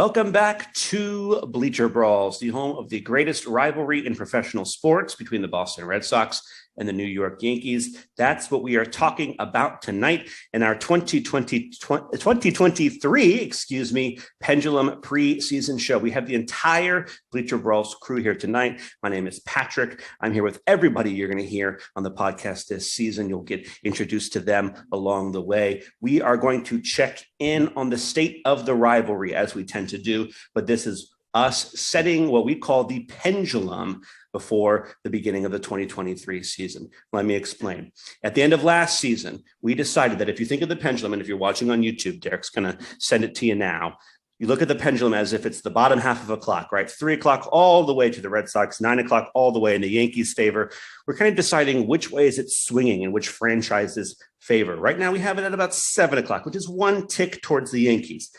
Welcome back to Bleacher Brawls, the home of the greatest rivalry in professional sports between the Boston Red Sox and the New York Yankees. That's what we are talking about tonight in our 2023 Pendulum preseason show. We have the entire Bleacher Brawls crew here tonight. My name is Patrick. I'm here with everybody you're going to hear on the podcast this season. You'll get introduced to them along the way. We are going to check in on the state of the rivalry, as we tend to do, but this is us setting what we call the pendulum before the beginning of the 2023 season. Let me explain. At the end of last season, we decided that if you think of the pendulum, and if you're watching on YouTube, Derek's going to send it to you now, you look at the pendulum as if it's the bottom half of a clock, right? 3 o'clock all the way to the Red Sox, 9 o'clock all the way in the Yankees' favor. We're kind of deciding which way is it swinging and which franchise's favor. Right now, we have it at about 7 o'clock, which is one tick towards the Yankees.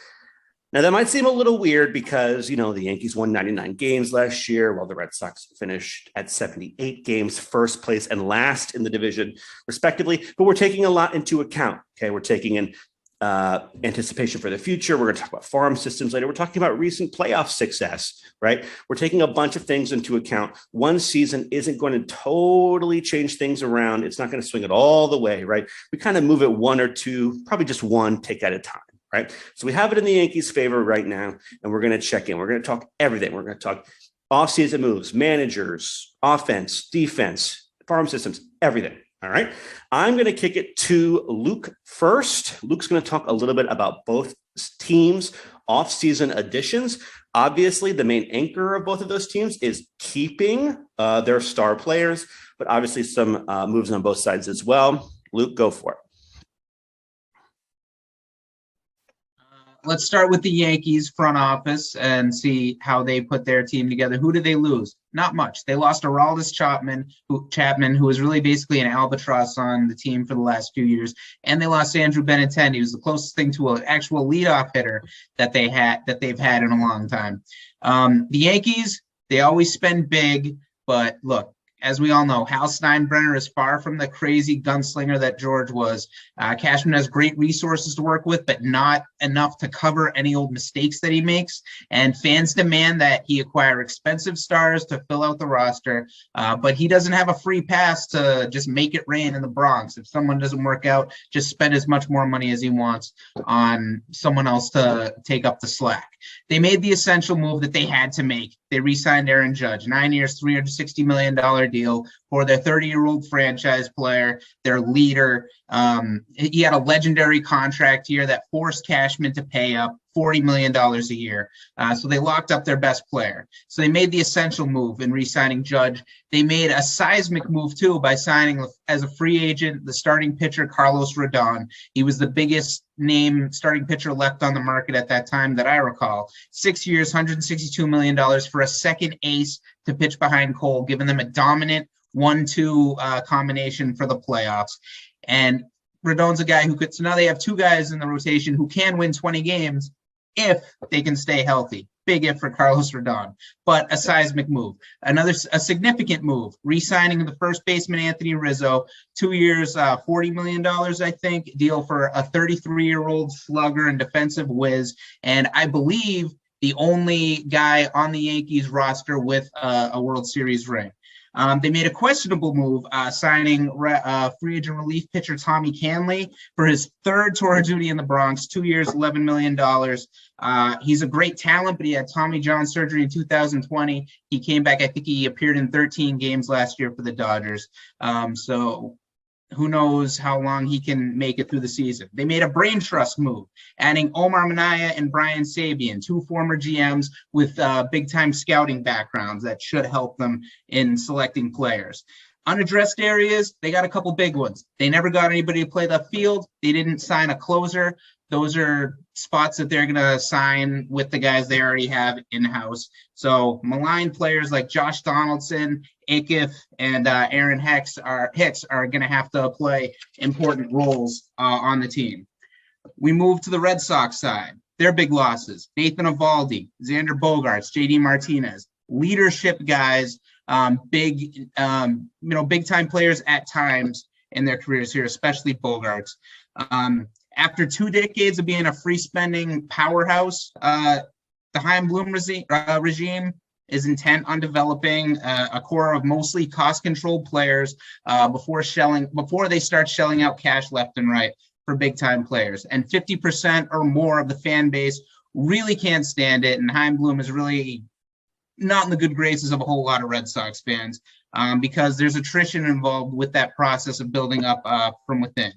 Now, that might seem a little weird because, the Yankees won 99 games last year, while the Red Sox finished at 78 games, first place and last in the division, respectively. But we're taking a lot into account, okay? We're taking in anticipation for the future. We're going to talk about farm systems later. We're talking about recent playoff success, right? We're taking a bunch of things into account. One season isn't going to totally change things around. It's not going to swing it all the way, right? We kind of move it one or two, probably just one tick at a time. Right. So we have it in the Yankees' favor right now, and we're going to check in. We're going to talk everything. We're going to talk offseason moves, managers, offense, defense, farm systems, everything. All right. I'm going to kick it to Luke first. Luke's going to talk a little bit about both teams' offseason additions. Obviously, the main anchor of both of those teams is keeping their star players, but obviously some moves on both sides as well. Luke, go for it. Let's start with the Yankees front office and see how they put their team together. Who did they lose? Not much. They lost Aroldis Chapman, who was really basically an albatross on the team for the last few years, and they lost Andrew Benintendi, who's the closest thing to an actual leadoff hitter that they've had in a long time. The Yankees, they always spend big, but look, as we all know, Hal Steinbrenner is far from the crazy gunslinger that George was. Cashman has great resources to work with, but not enough to cover any old mistakes that he makes. And fans demand that he acquire expensive stars to fill out the roster, but he doesn't have a free pass to just make it rain in the Bronx. If someone doesn't work out, just spend as much more money as he wants on someone else to take up the slack. They made the essential move that they had to make. They re-signed Aaron Judge, 9 years, $360 million deal for their 30-year-old franchise player, their leader. He had a legendary contract here that forced Cashman to pay up $40 million a year. So they locked up their best player. So they made the essential move in re-signing Judge. They made a seismic move, too, by signing as a free agent the starting pitcher Carlos Rodon. He was the biggest name starting pitcher left on the market at that time that I recall. 6 years, $162 million for a second ace to pitch behind Cole, giving them a dominant 1-2 combination for the playoffs. And Rodon's a guy who could, so now they have two guys in the rotation who can win 20 games if they can stay healthy. Big if for Carlos Rodon, but a seismic move. A significant move, re-signing the first baseman Anthony Rizzo, 2 years, $40 million, I think, deal for a 33-year-old slugger and defensive whiz. And I believe the only guy on the Yankees roster with a World Series ring. They made a questionable move, signing free agent relief pitcher Tommy Canley for his third tour of duty in the Bronx, 2 years, $11 million. He's a great talent, but he had Tommy John surgery in 2020. He came back. I think he appeared in 13 games last year for the Dodgers. So who knows how long he can make it through the season. They made a brain trust move, adding Omar Minaya and Brian Sabian, two former GMs with big-time scouting backgrounds that should help them in selecting players. Unaddressed areas, they got a couple big ones. They never got anybody to play left field. They didn't sign a closer. Those are spots that they're going to sign with the guys they already have in-house. So maligned players like Josh Donaldson, Acuff, and Aaron Hicks are going to have to play important roles on the team. We move to the Red Sox side. Their big losses: Nathan Eovaldi, Xander Bogaerts, JD Martinez, leadership guys, big time players at times in their careers here, especially Bogaerts. After 2 decades of being a free spending powerhouse, the the Chaim Bloom regime is intent on developing a core of mostly cost-controlled players before they start shelling out cash left and right for big-time players. And 50% or more of the fan base really can't stand it, and Chaim Bloom is really not in the good graces of a whole lot of Red Sox fans because there's attrition involved with that process of building up from within.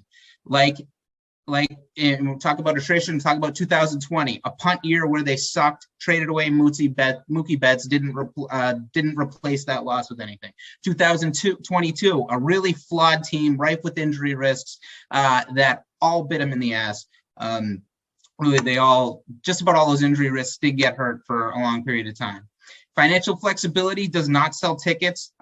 And we'll talk about attrition, talk about 2020, a punt year where they sucked, traded away Mookie Betts, didn't replace that loss with anything. 2022, a really flawed team, rife with injury risks that all bit them in the ass. Really, just about all those injury risks did get hurt for a long period of time. Financial flexibility does not sell tickets,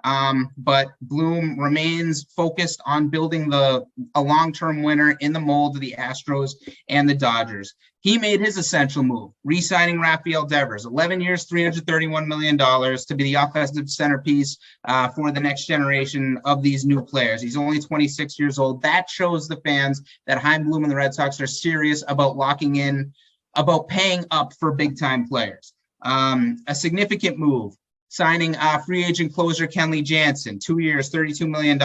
but Bloom remains focused on building a long-term winner in the mold of the Astros and the Dodgers. He made his essential move, re-signing Rafael Devers, 11 years, $331 million to be the offensive centerpiece for the next generation of these new players. He's only 26 years old. That shows the fans that Chaim Bloom and the Red Sox are serious about locking in, about paying up for big-time players. A significant move, signing free agent closer Kenley Jansen, 2 years, $32 million,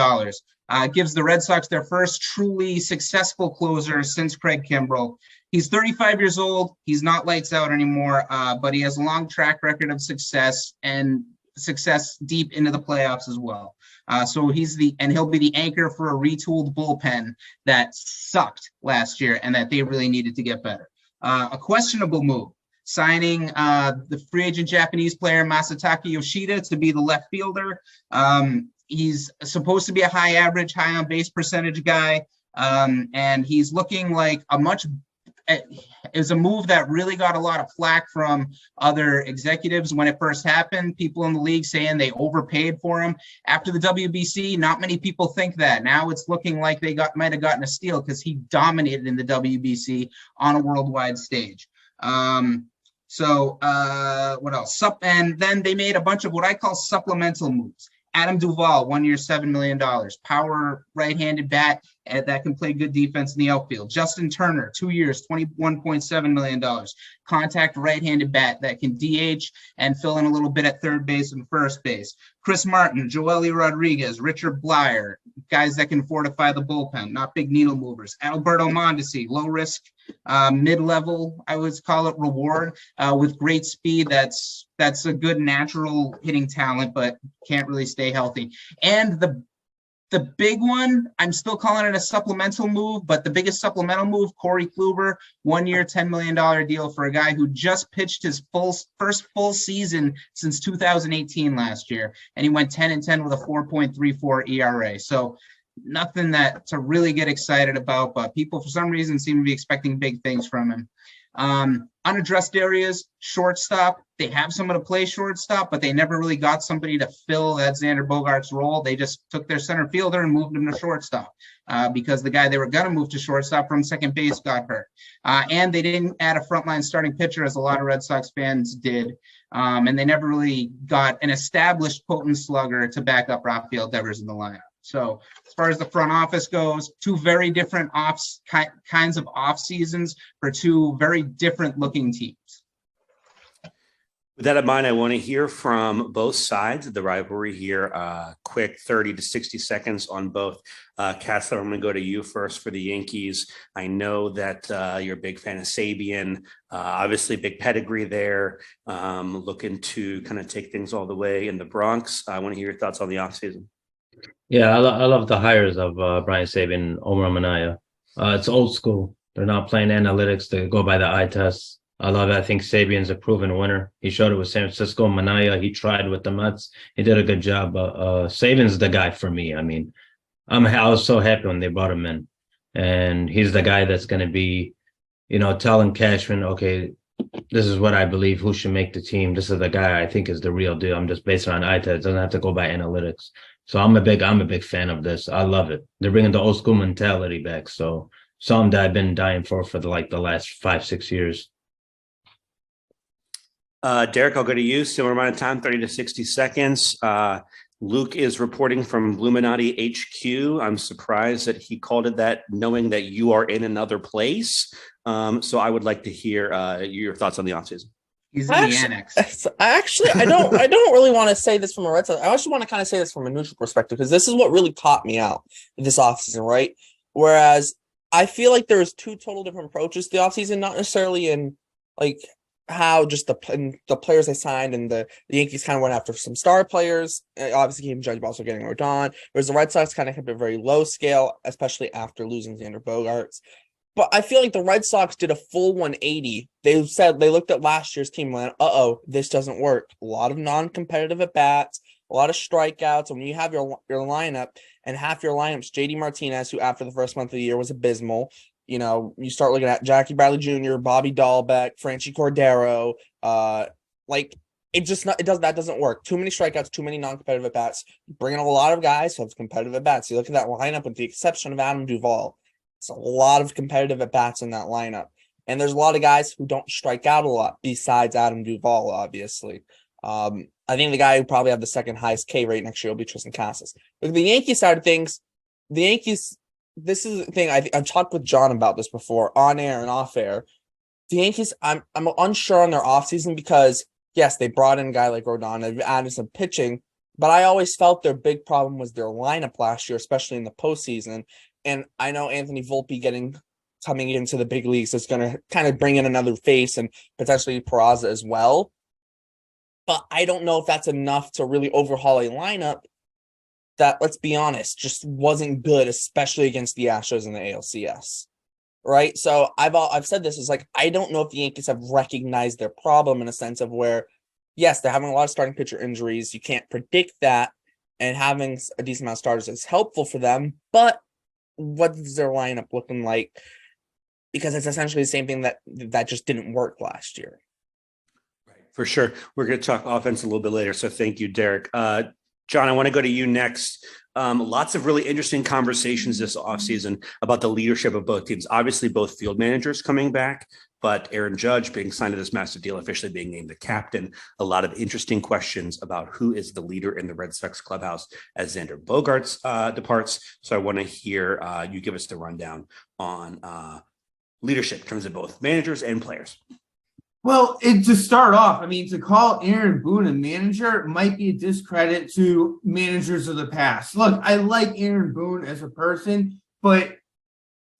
gives the Red Sox their first truly successful closer since Craig Kimbrell. He's 35 years old. He's not lights out anymore, but he has a long track record of success and success deep into the playoffs as well. So he'll be the anchor for a retooled bullpen that sucked last year and that they really needed to get better. A questionable move, signing the free agent Japanese player Masataka Yoshida to be the left fielder. He's supposed to be a high average, high on base percentage guy, and he's looking like is a move that really got a lot of flack from other executives when it first happened. People in the league saying they overpaid for him. After the WBC, not many people think that. Now it's looking like they might have gotten a steal because he dominated in the WBC on a worldwide stage. What else? And then they made a bunch of what I call supplemental moves. Adam Duvall, 1 year, $7 million. Power right-handed bat that can play good defense in the outfield. Justin Turner, 2 years, $21.7 million. Contact right-handed bat that can DH and fill in a little bit at third base and first base. Chris Martin, Joely Rodriguez, Richard Blyer, guys that can fortify the bullpen, not big needle movers. Alberto Mondesi, low risk, mid-level, I would call it, reward with great speed. That's a good natural hitting talent, but can't really stay healthy. And the big one, I'm still calling it a supplemental move, but the biggest supplemental move, Corey Kluber, 1 year, $10 million deal for a guy who just pitched his first full season since 2018 last year. And he went 10-10 with a 4.34 ERA. So nothing to really get excited about, but people for some reason seem to be expecting big things from him. Unaddressed areas, shortstop. They have someone to play shortstop, but they never really got somebody to fill that Xander Bogaerts role. They just took their center fielder and moved him to shortstop because the guy they were going to move to shortstop from second base got hurt. And they didn't add a frontline starting pitcher, as a lot of Red Sox fans did. And they never really got an established potent slugger to back up Rafael Devers in the lineup. So as far as the front office goes, two very different kinds of off seasons for two very different looking teams. With that in mind, I want to hear from both sides of the rivalry here. Quick 30 to 60 seconds on both. Kessler, I'm going to go to you first for the Yankees. I know that you're a big fan of Sabian, obviously big pedigree there, looking to kind of take things all the way in the Bronx. I want to hear your thoughts on the offseason. Yeah, I love the hires of Brian Sabian and Omar Minaya. It's old school. They're not playing analytics. They go by the eye test. I love it. I think Sabian's a proven winner. He showed it with San Francisco. Minaya, he tried with the Mets. He did a good job. Sabian's the guy for me. I mean, I was so happy when they brought him in. And he's the guy that's going to be, telling Cashman, okay, this is what I believe, who should make the team. This is the guy I think is the real deal. I'm just basing it on eye test. It doesn't have to go by analytics. So I'm a big fan of this. I love it. They're bringing the old school mentality back. So something that I've been dying for the last 5-6 years. Derek, I'll go to you. Similar amount of time, 30 to 60 seconds. Luke is reporting from Illuminati HQ. I'm surprised that he called it that, knowing that you are in another place. So I would like to hear your thoughts on the offseason. He's in the annex. I don't really want to say this from a Red Sox. I actually want to kind of say this from a neutral perspective, because this is what really caught me out this offseason, right? Whereas I feel like there's two total different approaches to the offseason, not necessarily in like how just the players they signed, and the Yankees kind of went after some star players. Obviously, Game Judge also getting Rodon, whereas the Red Sox kind of kept a very low scale, especially after losing Xander Bogaerts. But I feel like the Red Sox did a full 180. They said they looked at last year's team and went, this doesn't work. A lot of non-competitive at-bats, a lot of strikeouts. And when you have your lineup, and half your lineup's JD Martinez, who after the first month of the year was abysmal. You know, you start looking at Jackie Bradley Jr., Bobby Dahlbeck, Franchi Cordero. That doesn't work. Too many strikeouts, too many non-competitive at-bats. Bring in a lot of guys who have competitive at-bats. You look at that lineup with the exception of Adam Duvall. It's a lot of competitive at-bats in that lineup. And there's a lot of guys who don't strike out a lot besides Adam Duvall, obviously. I think the guy who probably have the second highest K rate next year will be Tristan Casas. Look at the Yankees side of things. The Yankees, this is the thing. I've talked with John about this before, on air and off air. The Yankees, I'm unsure on their offseason because, yes, they brought in a guy like Rodon. They've added some pitching. But I always felt their big problem was their lineup last year, especially in the postseason. And I know Anthony Volpe coming into the big leagues is going to kind of bring in another face, and potentially Peraza as well. But I don't know if that's enough to really overhaul a lineup that, let's be honest, just wasn't good, especially against the Astros in the ALCS. Right? So I've said this, is like, I don't know if the Yankees have recognized their problem in a sense of where, yes, they're having a lot of starting pitcher injuries. You can't predict that, and having a decent amount of starters is helpful for them. But what is their lineup looking like? Because it's essentially the same thing that just didn't work last year. Right, for sure. We're going to talk offense a little bit later. So thank you, Derek. John, I want to go to you next. Lots of really interesting conversations this offseason about the leadership of both teams. Obviously, both field managers coming back, but Aaron Judge being signed to this massive deal, officially being named the captain. A lot of interesting questions about who is the leader in the Red Sox clubhouse as Xander Bogaerts departs. So I want to hear you give us the rundown on leadership in terms of both managers and players. Well, to start off, I mean, to call Aaron Boone a manager might be a discredit to managers of the past. Look, I like Aaron Boone as a person, but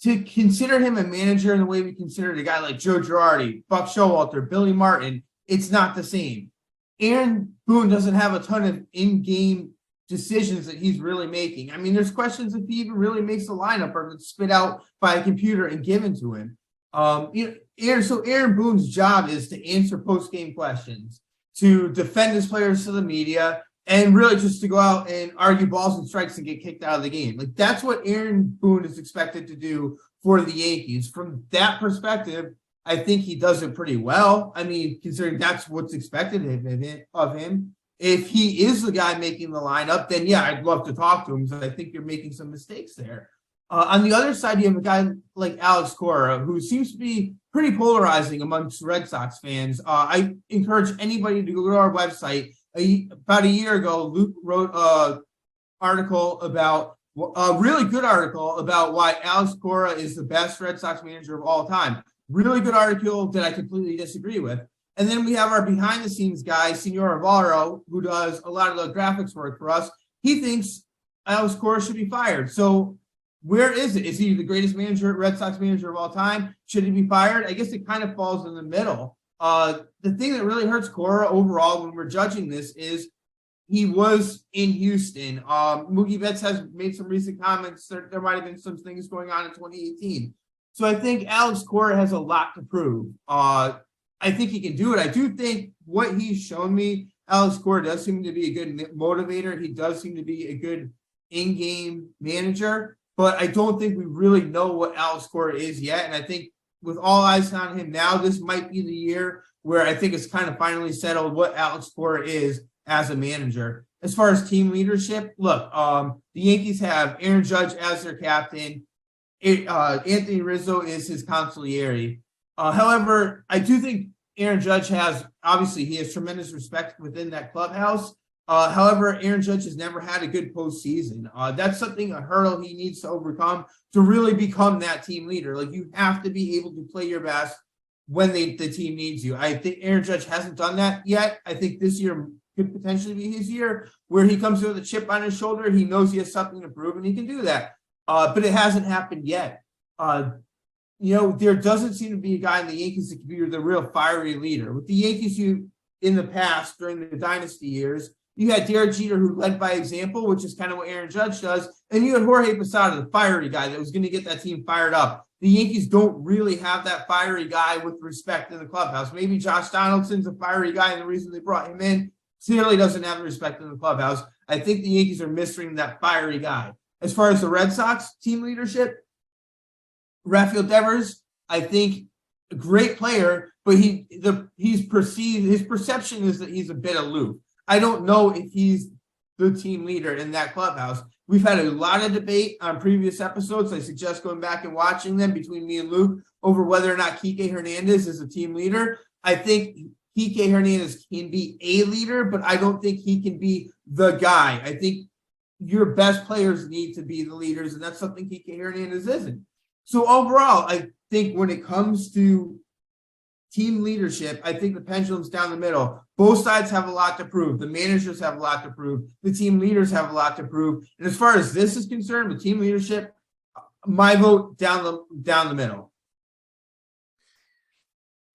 to consider him a manager in the way we considered a guy like Joe Girardi, Buck Showalter, Billy Martin, it's not the same. Aaron Boone doesn't have a ton of in-game decisions that he's really making. I mean, there's questions if he even really makes the lineup or if it's spit out by a computer and given to him. Aaron Boone's job is to answer post-game questions, to defend his players to the media, and really just to go out and argue balls and strikes and get kicked out of the game. Like, that's what Aaron Boone is expected to do for the Yankees. From that perspective, I think he does it pretty well. I mean, considering that's what's expected of him. If he is the guy making the lineup, then yeah, I'd love to talk to him, because I think you're making some mistakes there. On the other side, you have a guy like Alex Cora, who seems to be pretty polarizing amongst Red Sox fans. I encourage anybody to go to our website. About a year ago, Luke wrote a really good article about why Alex Cora is the best Red Sox manager of all time. Really good article that I completely disagree with. And then we have our behind-the-scenes guy, Senor Alvaro, who does a lot of the graphics work for us. He thinks Alex Cora should be fired. So where is it? Is he the greatest Red Sox manager of all time? Should he be fired? I guess it kind of falls in the middle. The thing that really hurts Cora overall when we're judging this is he was in Houston. Mookie Betts has made some recent comments. There might have been some things going on in 2018. So I think Alex Cora has a lot to prove. I think he can do it. I do think what he's shown me, Alex Cora does seem to be a good motivator. He does seem to be a good in-game manager. But I don't think we really know what Alex Cora is yet. And I think with all eyes on him now, this might be the year where I think it's kind of finally settled what Alex Cora is as a manager. As far as team leadership, look, the Yankees have Aaron Judge as their captain. Anthony Rizzo is his consigliere. However, I do think Aaron Judge he has tremendous respect within that clubhouse. However, Aaron Judge has never had a good postseason. That's a hurdle he needs to overcome to really become that team leader. Like, you have to be able to play your best when the team needs you. I think Aaron Judge hasn't done that yet. I think this year could potentially be his year where he comes with a chip on his shoulder. He knows he has something to prove and he can do that. But it hasn't happened yet. There doesn't seem to be a guy in the Yankees that can be the real fiery leader. With the Yankees, in the past, during the dynasty years, you had Derek Jeter, who led by example, which is kind of what Aaron Judge does. And you had Jorge Posada, the fiery guy that was going to get that team fired up. The Yankees don't really have that fiery guy with respect in the clubhouse. Maybe Josh Donaldson's a fiery guy, and the reason they brought him in clearly doesn't have the respect in the clubhouse. I think the Yankees are missing that fiery guy. As far as the Red Sox team leadership, Rafael Devers, I think a great player, but his perception is that he's a bit aloof. I don't know if he's the team leader in that clubhouse. We've had a lot of debate on previous episodes. I suggest going back and watching them between me and Luke over whether or not Kike Hernandez is a team leader. I think Kike Hernandez can be a leader, but I don't think he can be the guy. I think your best players need to be the leaders, and that's something Kike Hernandez isn't. So overall, I think when it comes to team leadership, I think the pendulum's down the middle. Both sides have a lot to prove. The managers have a lot to prove. The team leaders have a lot to prove. And as far as this is concerned, with team leadership, my vote down the middle.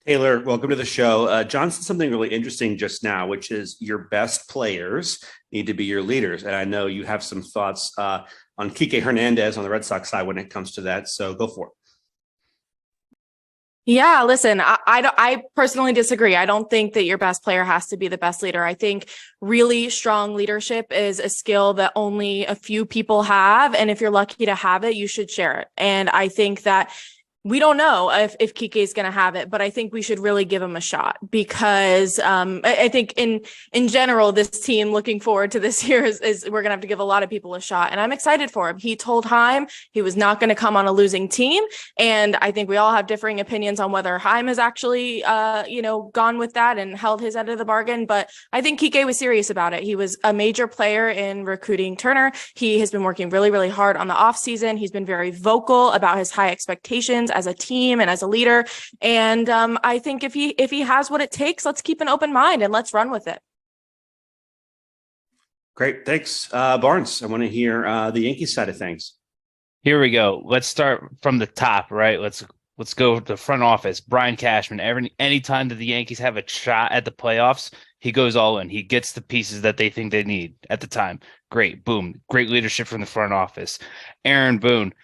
Taylor, welcome to the show. John said something really interesting just now, which is your best players need to be your leaders. And I know you have some thoughts on Kike Hernandez on the Red Sox side when it comes to that. So go for it. Yeah, listen, I personally disagree. I don't think that your best player has to be the best leader. I think really strong leadership is a skill that only a few people have. And if you're lucky to have it, you should share it. And I think that we don't know if Kike is going to have it, but I think we should really give him a shot because I think in general, this team looking forward to this year is we're going to have to give a lot of people a shot. And I'm excited for him. He told Heim he was not going to come on a losing team. And I think we all have differing opinions on whether Heim has actually, gone with that and held his end of the bargain. But I think Kike was serious about it. He was a major player in recruiting Turner. He has been working really, really hard on the offseason. He's been very vocal about his high expectations as a team and as a leader. And I think if he has what it takes, let's keep an open mind and let's run with it. Great. Thanks. Barnes, I want to hear the Yankees side of things. Here we go. Let's start from the top, right? Let's go to the front office. Brian Cashman, anytime that the Yankees have a shot at the playoffs, he goes all in. He gets the pieces that they think they need at the time. Great. Boom. Great leadership from the front office. Aaron Boone,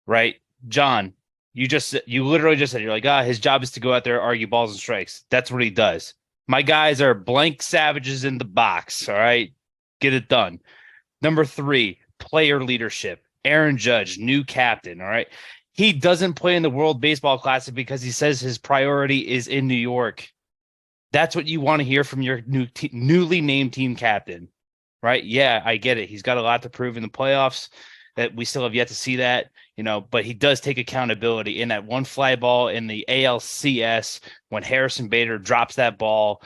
right? John, you literally just said, you're like, his job is to go out there, argue balls and strikes. That's what he does. My guys are blank savages in the box. All right. Get it done. Number 3, player leadership. Aaron Judge, new captain. All right. He doesn't play in the World Baseball Classic because he says his priority is in New York. That's what you want to hear from your newly named team captain, right? Yeah, I get it. He's got a lot to prove in the playoffs that we still have yet to see that, but he does take accountability in that one fly ball in the ALCS when Harrison Bader drops that ball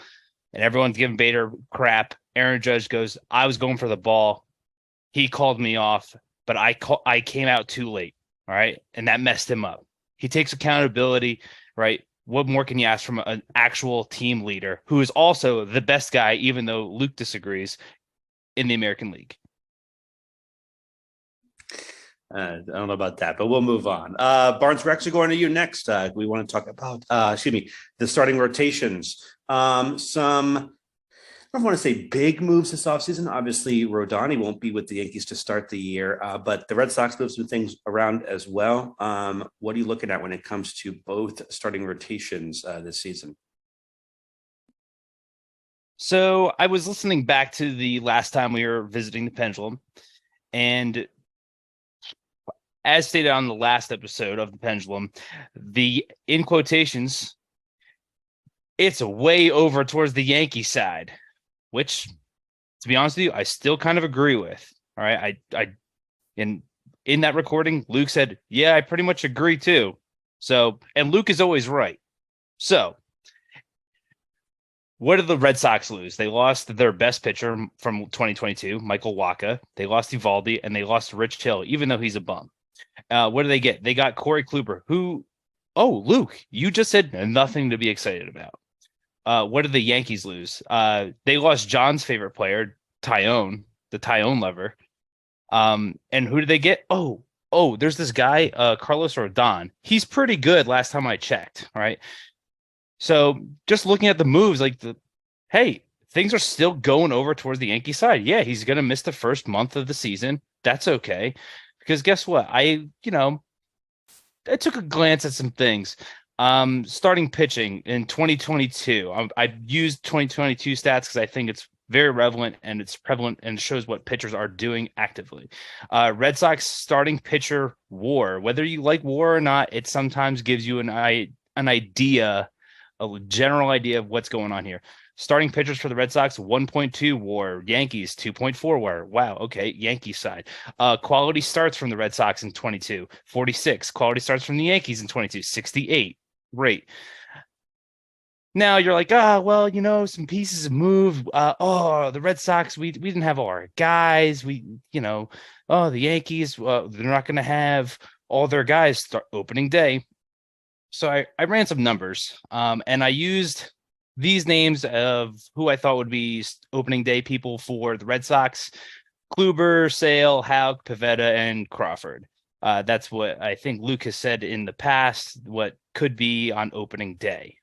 and everyone's giving Bader crap. Aaron Judge goes, I was going for the ball. He called me off, but I came out too late. All right. And that messed him up. He takes accountability, right? What more can you ask from an actual team leader who is also the best guy, even though Luke disagrees, in the American League? I don't know about that, but we'll move on. Barnes, we're actually going to you next. We want to talk about, the starting rotations. I don't want to say big moves this offseason. Obviously, Rodani won't be with the Yankees to start the year, but the Red Sox moved some things around as well. What are you looking at when it comes to both starting rotations this season? So I was listening back to the last time we were visiting the Pendulum, and as stated on the last episode of the Pendulum, in quotations, it's way over towards the Yankee side, which, to be honest with you, I still kind of agree with. All right. In that recording, Luke said, yeah, I pretty much agree too. So, and Luke is always right. So what did the Red Sox lose? They lost their best pitcher from 2022, Michael Wacha. They lost Evaldi and they lost Rich Hill, even though he's a bum. What do they get? They got Corey Kluber, who Oh, Luke, you just said nothing to be excited about. What did the Yankees lose? They lost John's favorite player, Tyone, the Tyone lover. And who did they get? Oh, there's this guy, Carlos Rodon. He's pretty good last time I checked, right? So just looking at the moves, hey, things are still going over towards the Yankee side. Yeah, he's gonna miss the first month of the season. That's okay. Because guess what? I took a glance at some things. Starting pitching in 2022. I used 2022 stats because I think it's very relevant and it's prevalent and shows what pitchers are doing actively. Red Sox starting pitcher WAR. Whether you like WAR or not, it sometimes gives you an idea, a general idea of what's going on here. Starting pitchers for the Red Sox, 1.2 WAR. Yankees, 2.4 WAR. Wow, okay, Yankee side. Quality starts from the Red Sox in 22, 46. Quality starts from the Yankees in 22, 68. Great. Now you're like, well, some pieces have moved. The Red Sox, we didn't have all our guys. The Yankees, they're not going to have all their guys start opening day. So I ran some numbers, and I used these names of who I thought would be opening day people for the Red Sox: Kluber, Sale, Houck, Pivetta, and Crawford. That's what I think Luke has said in the past, what could be on opening day,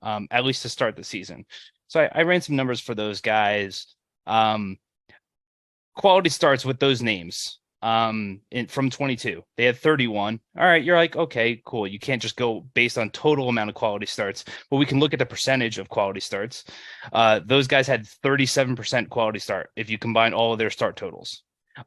at least to start the season. So I ran some numbers for those guys. Quality starts with those names from 22. They had 31. All right, you're like, okay, cool. You can't just go based on total amount of quality starts, but we can look at the percentage of quality starts. Those guys had 37% quality start if you combine all of their start totals.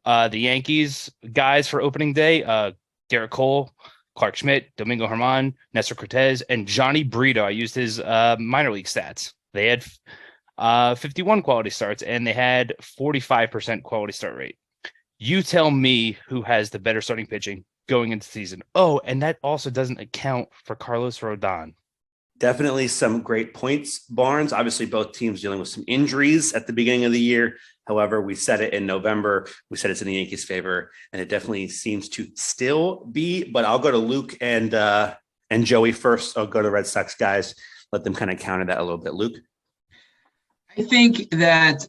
The Yankees guys for opening day, Garrett Cole, Clark Schmidt, Domingo Germán, Nestor Cortez, and Johnny Brito. I used his minor league stats. They had 51 quality starts, and they had 45% quality start rate. You tell me who has the better starting pitching going into the season. Oh, and that also doesn't account for Carlos Rodon. Definitely some great points, Barnes. Obviously, both teams dealing with some injuries at the beginning of the year. However, we said it in November. We said it's in the Yankees' favor, and it definitely seems to still be. But I'll go to Luke and Joey first. I'll go to the Red Sox guys. Let them kind of counter that a little bit. Luke? I think that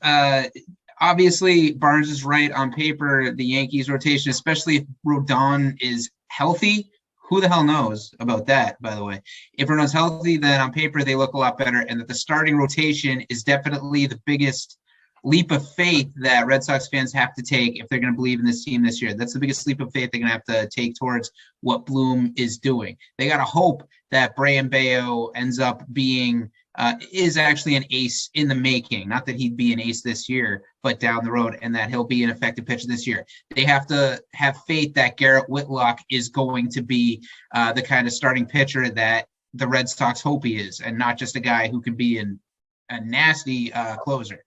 obviously Barnes is right. On paper, the Yankees rotation, especially if Rodon is healthy, who the hell knows about that, by the way? If Rodon's healthy, then on paper they look a lot better, and that the starting rotation is definitely the biggest leap of faith that Red Sox fans have to take if they're going to believe in this team this year. That's the biggest leap of faith they're going to have to take towards what Bloom is doing. They got to hope that Brayan Bello ends up being is actually an ace in the making. Not that he'd be an ace this year, but down the road, and that he'll be an effective pitcher this year. They have to have faith that Garrett Whitlock is going to be the kind of starting pitcher that the Red Sox hope he is, and not just a guy who can be a nasty closer.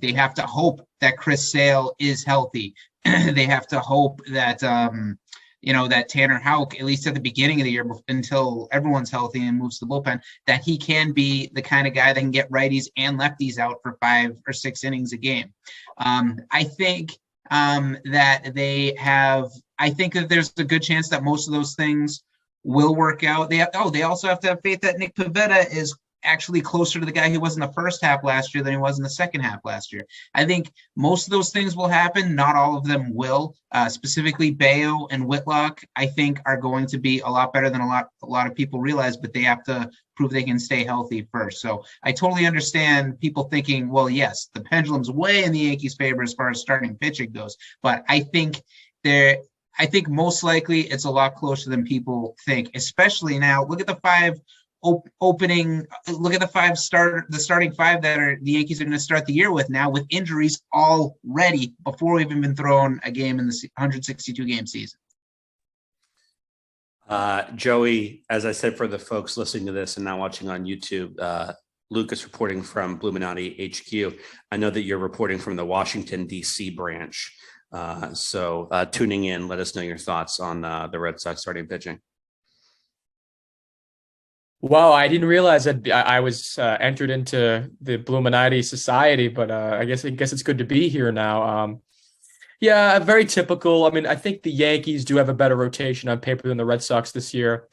They have to hope that Chris Sale is healthy. They have to hope that that Tanner Houck, at least at the beginning of the year, until everyone's healthy and moves to the bullpen, that he can be the kind of guy that can get righties and lefties out for 5 or 6 innings a game. I think that I think that there's a good chance that most of those things will work out. They also have to have faith that Nick Pivetta is actually closer to the guy he was in the first half last year than he was in the second half last year. I think most of those things will happen. Not all of them will. Specifically, Bello and Whitlock, I think, are going to be a lot better than a lot of people realize, but they have to prove they can stay healthy first. So I totally understand people thinking, well, yes, the pendulum's way in the Yankees' favor as far as starting pitching goes, but I think most likely it's a lot closer than people think, especially now. Look at the starting 5 that the Yankees are going to start the year with now, with injuries already before we've even been thrown a game in the 162 game season. Joey, as I said, for the folks listening to this and not watching on YouTube, Luke is reporting from Bluminati HQ. I know that you're reporting from the Washington, D.C. branch. So tuning in, let us know your thoughts on the Red Sox starting pitching. Wow, I didn't realize that I was entered into the Bluminati Society, but I guess it's good to be here now. Yeah, very typical. I mean, I think the Yankees do have a better rotation on paper than the Red Sox this year.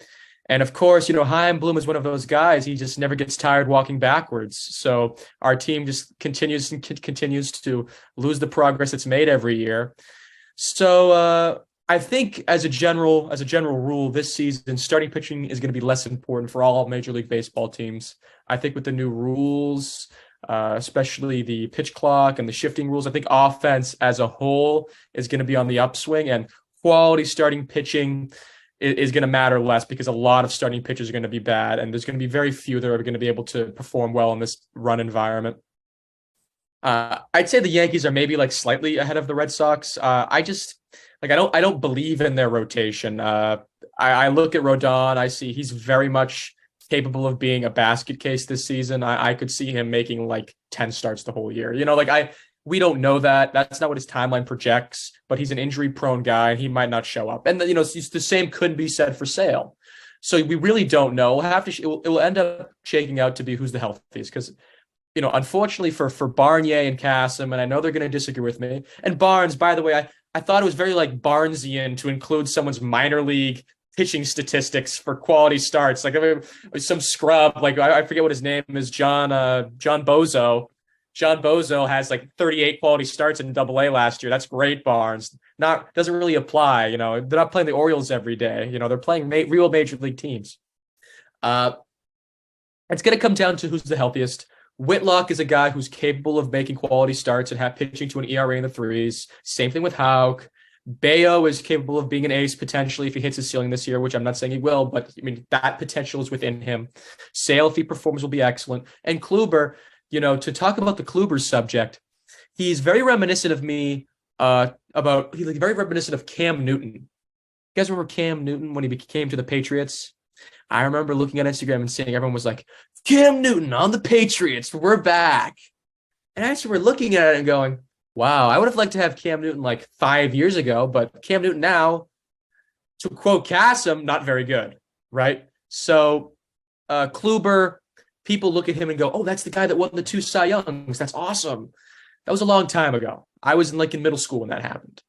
And of course, Chaim Bloom is one of those guys. He just never gets tired walking backwards. So our team just continues to lose the progress it's made every year. So I think as a general rule, this season, starting pitching is going to be less important for all Major League Baseball teams. I think with the new rules, especially the pitch clock and the shifting rules, I think offense as a whole is going to be on the upswing, and quality starting pitching is going to matter less because a lot of starting pitchers are going to be bad, and there's going to be very few that are going to be able to perform well in this run environment. I'd say the Yankees are maybe like slightly ahead of the Red Sox. I don't believe in their rotation. I look at Rodon. I see he's very much capable of being a basket case this season. I could see him making like 10 starts the whole year. We don't know that. That's not what his timeline projects, but he's an injury-prone guy, and he might not show up. And, the same could be said for Sale. So we really don't know. We'll have to. It will end up shaking out to be who's the healthiest because, unfortunately for Barnier and Kasem, and I know they're going to disagree with me. And Barnes, by the way, I thought it was very like Barnesian to include someone's minor league pitching statistics for quality starts. Like some scrub, like I forget what his name is, John Bozo. John Bozo has like 38 quality starts in Double-A last year. That's great, Barnes. Doesn't really apply. They're not playing the Orioles every day. They're playing real major league teams. It's going to come down to who's the healthiest. Whitlock is a guy who's capable of making quality starts and pitching to an ERA in the threes. Same thing with Houck. Bayo is capable of being an ace potentially if he hits his ceiling this year, which I'm not saying he will, but that potential is within him. Sale, if he performs, will be excellent. And Kluber, to talk about the Kluber subject, he's very reminiscent of me he's very reminiscent of Cam Newton. You guys remember Cam Newton when he came to the Patriots? I remember looking at Instagram and seeing everyone was like, Cam Newton on the Patriots, we're back. And actually we're looking at it and going, wow, I would have liked to have Cam Newton like 5 years ago, but Cam Newton now, to quote Kasem, not very good, right? So Kluber, people look at him and go, oh, that's the guy that won the 2 Cy Youngs. That's awesome. That was a long time ago. I was in middle school when that happened.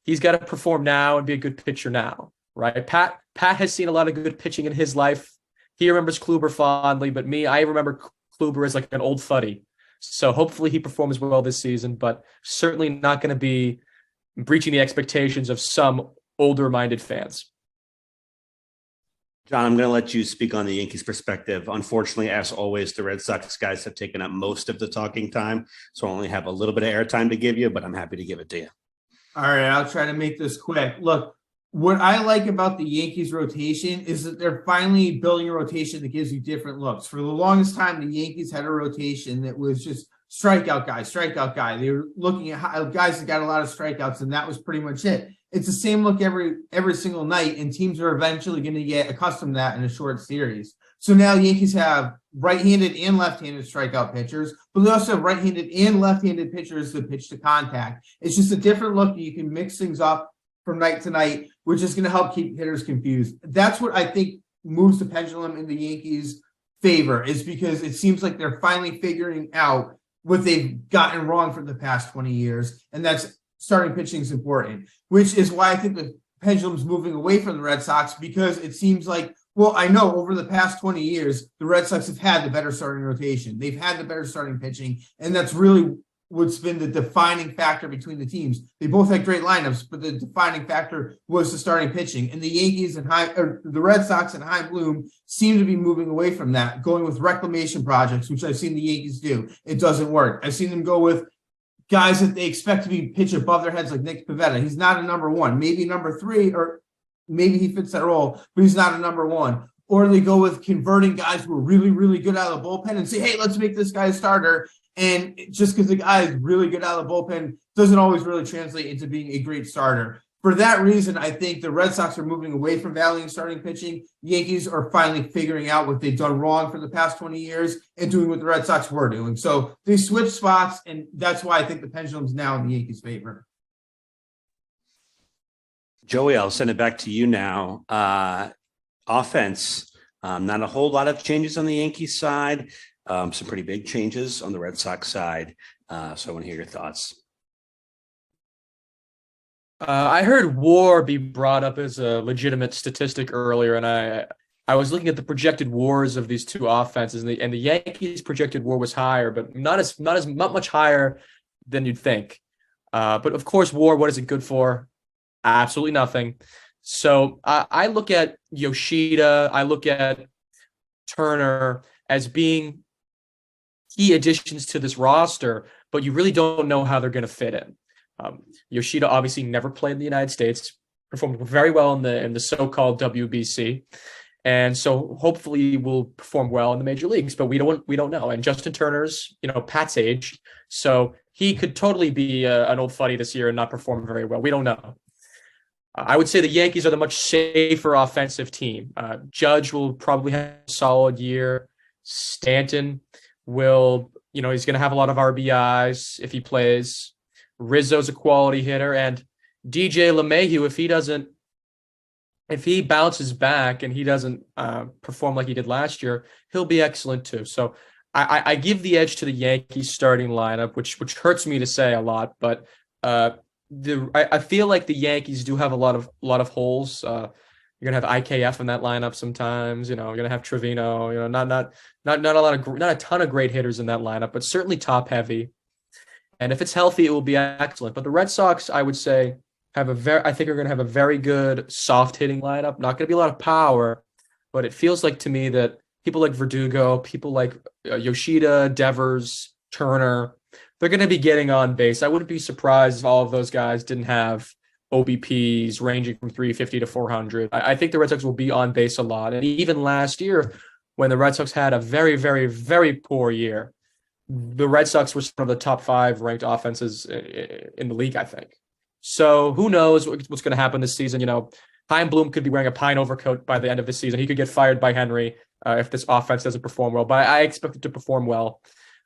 He's got to perform now and be a good pitcher now, right? Pat has seen a lot of good pitching in his life. He remembers Kluber fondly, but I remember Kluber as like an old fuddy. So hopefully he performs well this season, but certainly not going to be breaching the expectations of some older-minded fans. John, I'm going to let you speak on the Yankees' perspective. Unfortunately, as always, the Red Sox guys have taken up most of the talking time, so I only have a little bit of airtime to give you, but I'm happy to give it to you. All right, I'll try to make this quick. Look, what I like about the Yankees rotation is that they're finally building a rotation that gives you different looks. For the longest time, the Yankees had a rotation that was just strikeout guy. They were looking at guys that got a lot of strikeouts, and that was pretty much it. It's the same look every single night, and teams are eventually going to get accustomed to that in a short series. So now the Yankees have right-handed and left-handed strikeout pitchers, but they also have right-handed and left-handed pitchers that pitch to contact. It's just a different look. You can mix things up from night to night, which is going to help keep hitters confused. That's what I think moves the pendulum in the Yankees' favor, is because it seems like they're finally figuring out what they've gotten wrong for the past 20 years, and that's starting pitching is important, which is why I think the pendulum's moving away from the Red Sox, because it seems like, well, I know over the past 20 years, the Red Sox have had the better starting rotation. They've had the better starting pitching, and that's really what's been the defining factor between the teams. They both had great lineups, but the defining factor was the starting pitching. And the Yankees and the Red Sox and Chaim Bloom seem to be moving away from that, going with reclamation projects, which I've seen the Yankees do. It doesn't work. I've seen them go with guys that they expect to be pitch above their heads, like Nick Pivetta. He's not a number one, maybe number 3, or maybe he fits that role, but he's not a number one. Or they go with converting guys who are really, really good out of the bullpen and say, hey, let's make this guy a starter. And just because the guy is really good out of the bullpen doesn't always really translate into being a great starter. For that reason, I think the Red Sox are moving away from valuing starting pitching. The Yankees are finally figuring out what they've done wrong for the past 20 years and doing what the Red Sox were doing. So they switched spots, and that's why I think the pendulum's now in the Yankees' favor. Joey, I'll send it back to you now. Offense, not a whole lot of changes on the Yankees side. Some pretty big changes on the Red Sox side. So I want to hear your thoughts. I heard WAR be brought up as a legitimate statistic earlier, and I I was looking at the projected WARs of these two offenses, and the Yankees' projected WAR was higher, but not much higher than you'd think. But of course, WAR, what is it good for? Absolutely nothing. So I look at Yoshida, I look at Turner as being key additions to this roster, but you really don't know how they're going to fit in. Yoshida obviously never played in the United States, performed very well in the so-called WBC, and so hopefully will perform well in the major leagues. But we don't know. And Justin Turner's Pat's age, so he could totally be an old fuddy this year and not perform very well. We don't know. I would say the Yankees are the much safer offensive team. Judge will probably have a solid year. Stanton will, he's going to have a lot of RBIs if he plays. Rizzo's a quality hitter, and DJ LeMahieu, if he bounces back and he doesn't perform like he did last year, he'll be excellent too. So I give the edge to the Yankees starting lineup, which hurts me to say a lot, but I feel like the Yankees do have a lot of holes. You're gonna have IKF in that lineup sometimes. You're gonna have Trevino. Not a ton of great hitters in that lineup, but certainly top heavy. And if it's healthy, it will be excellent. But the Red Sox, I would say, I think are going to have a very good soft hitting lineup. Not going to be a lot of power, but it feels like to me that people like Verdugo, people like Yoshida, Devers, Turner, they're going to be getting on base. I wouldn't be surprised if all of those guys didn't have OBPs ranging from 350 to 400. I think the Red Sox will be on base a lot. And even last year, when the Red Sox had a very, very, very poor year, the Red Sox were one of the top 5 ranked offenses in the league, I think. So who knows what's going to happen this season? Chaim Bloom could be wearing a pine overcoat by the end of the season. He could get fired by Henry if this offense doesn't perform well. But I expect it to perform well.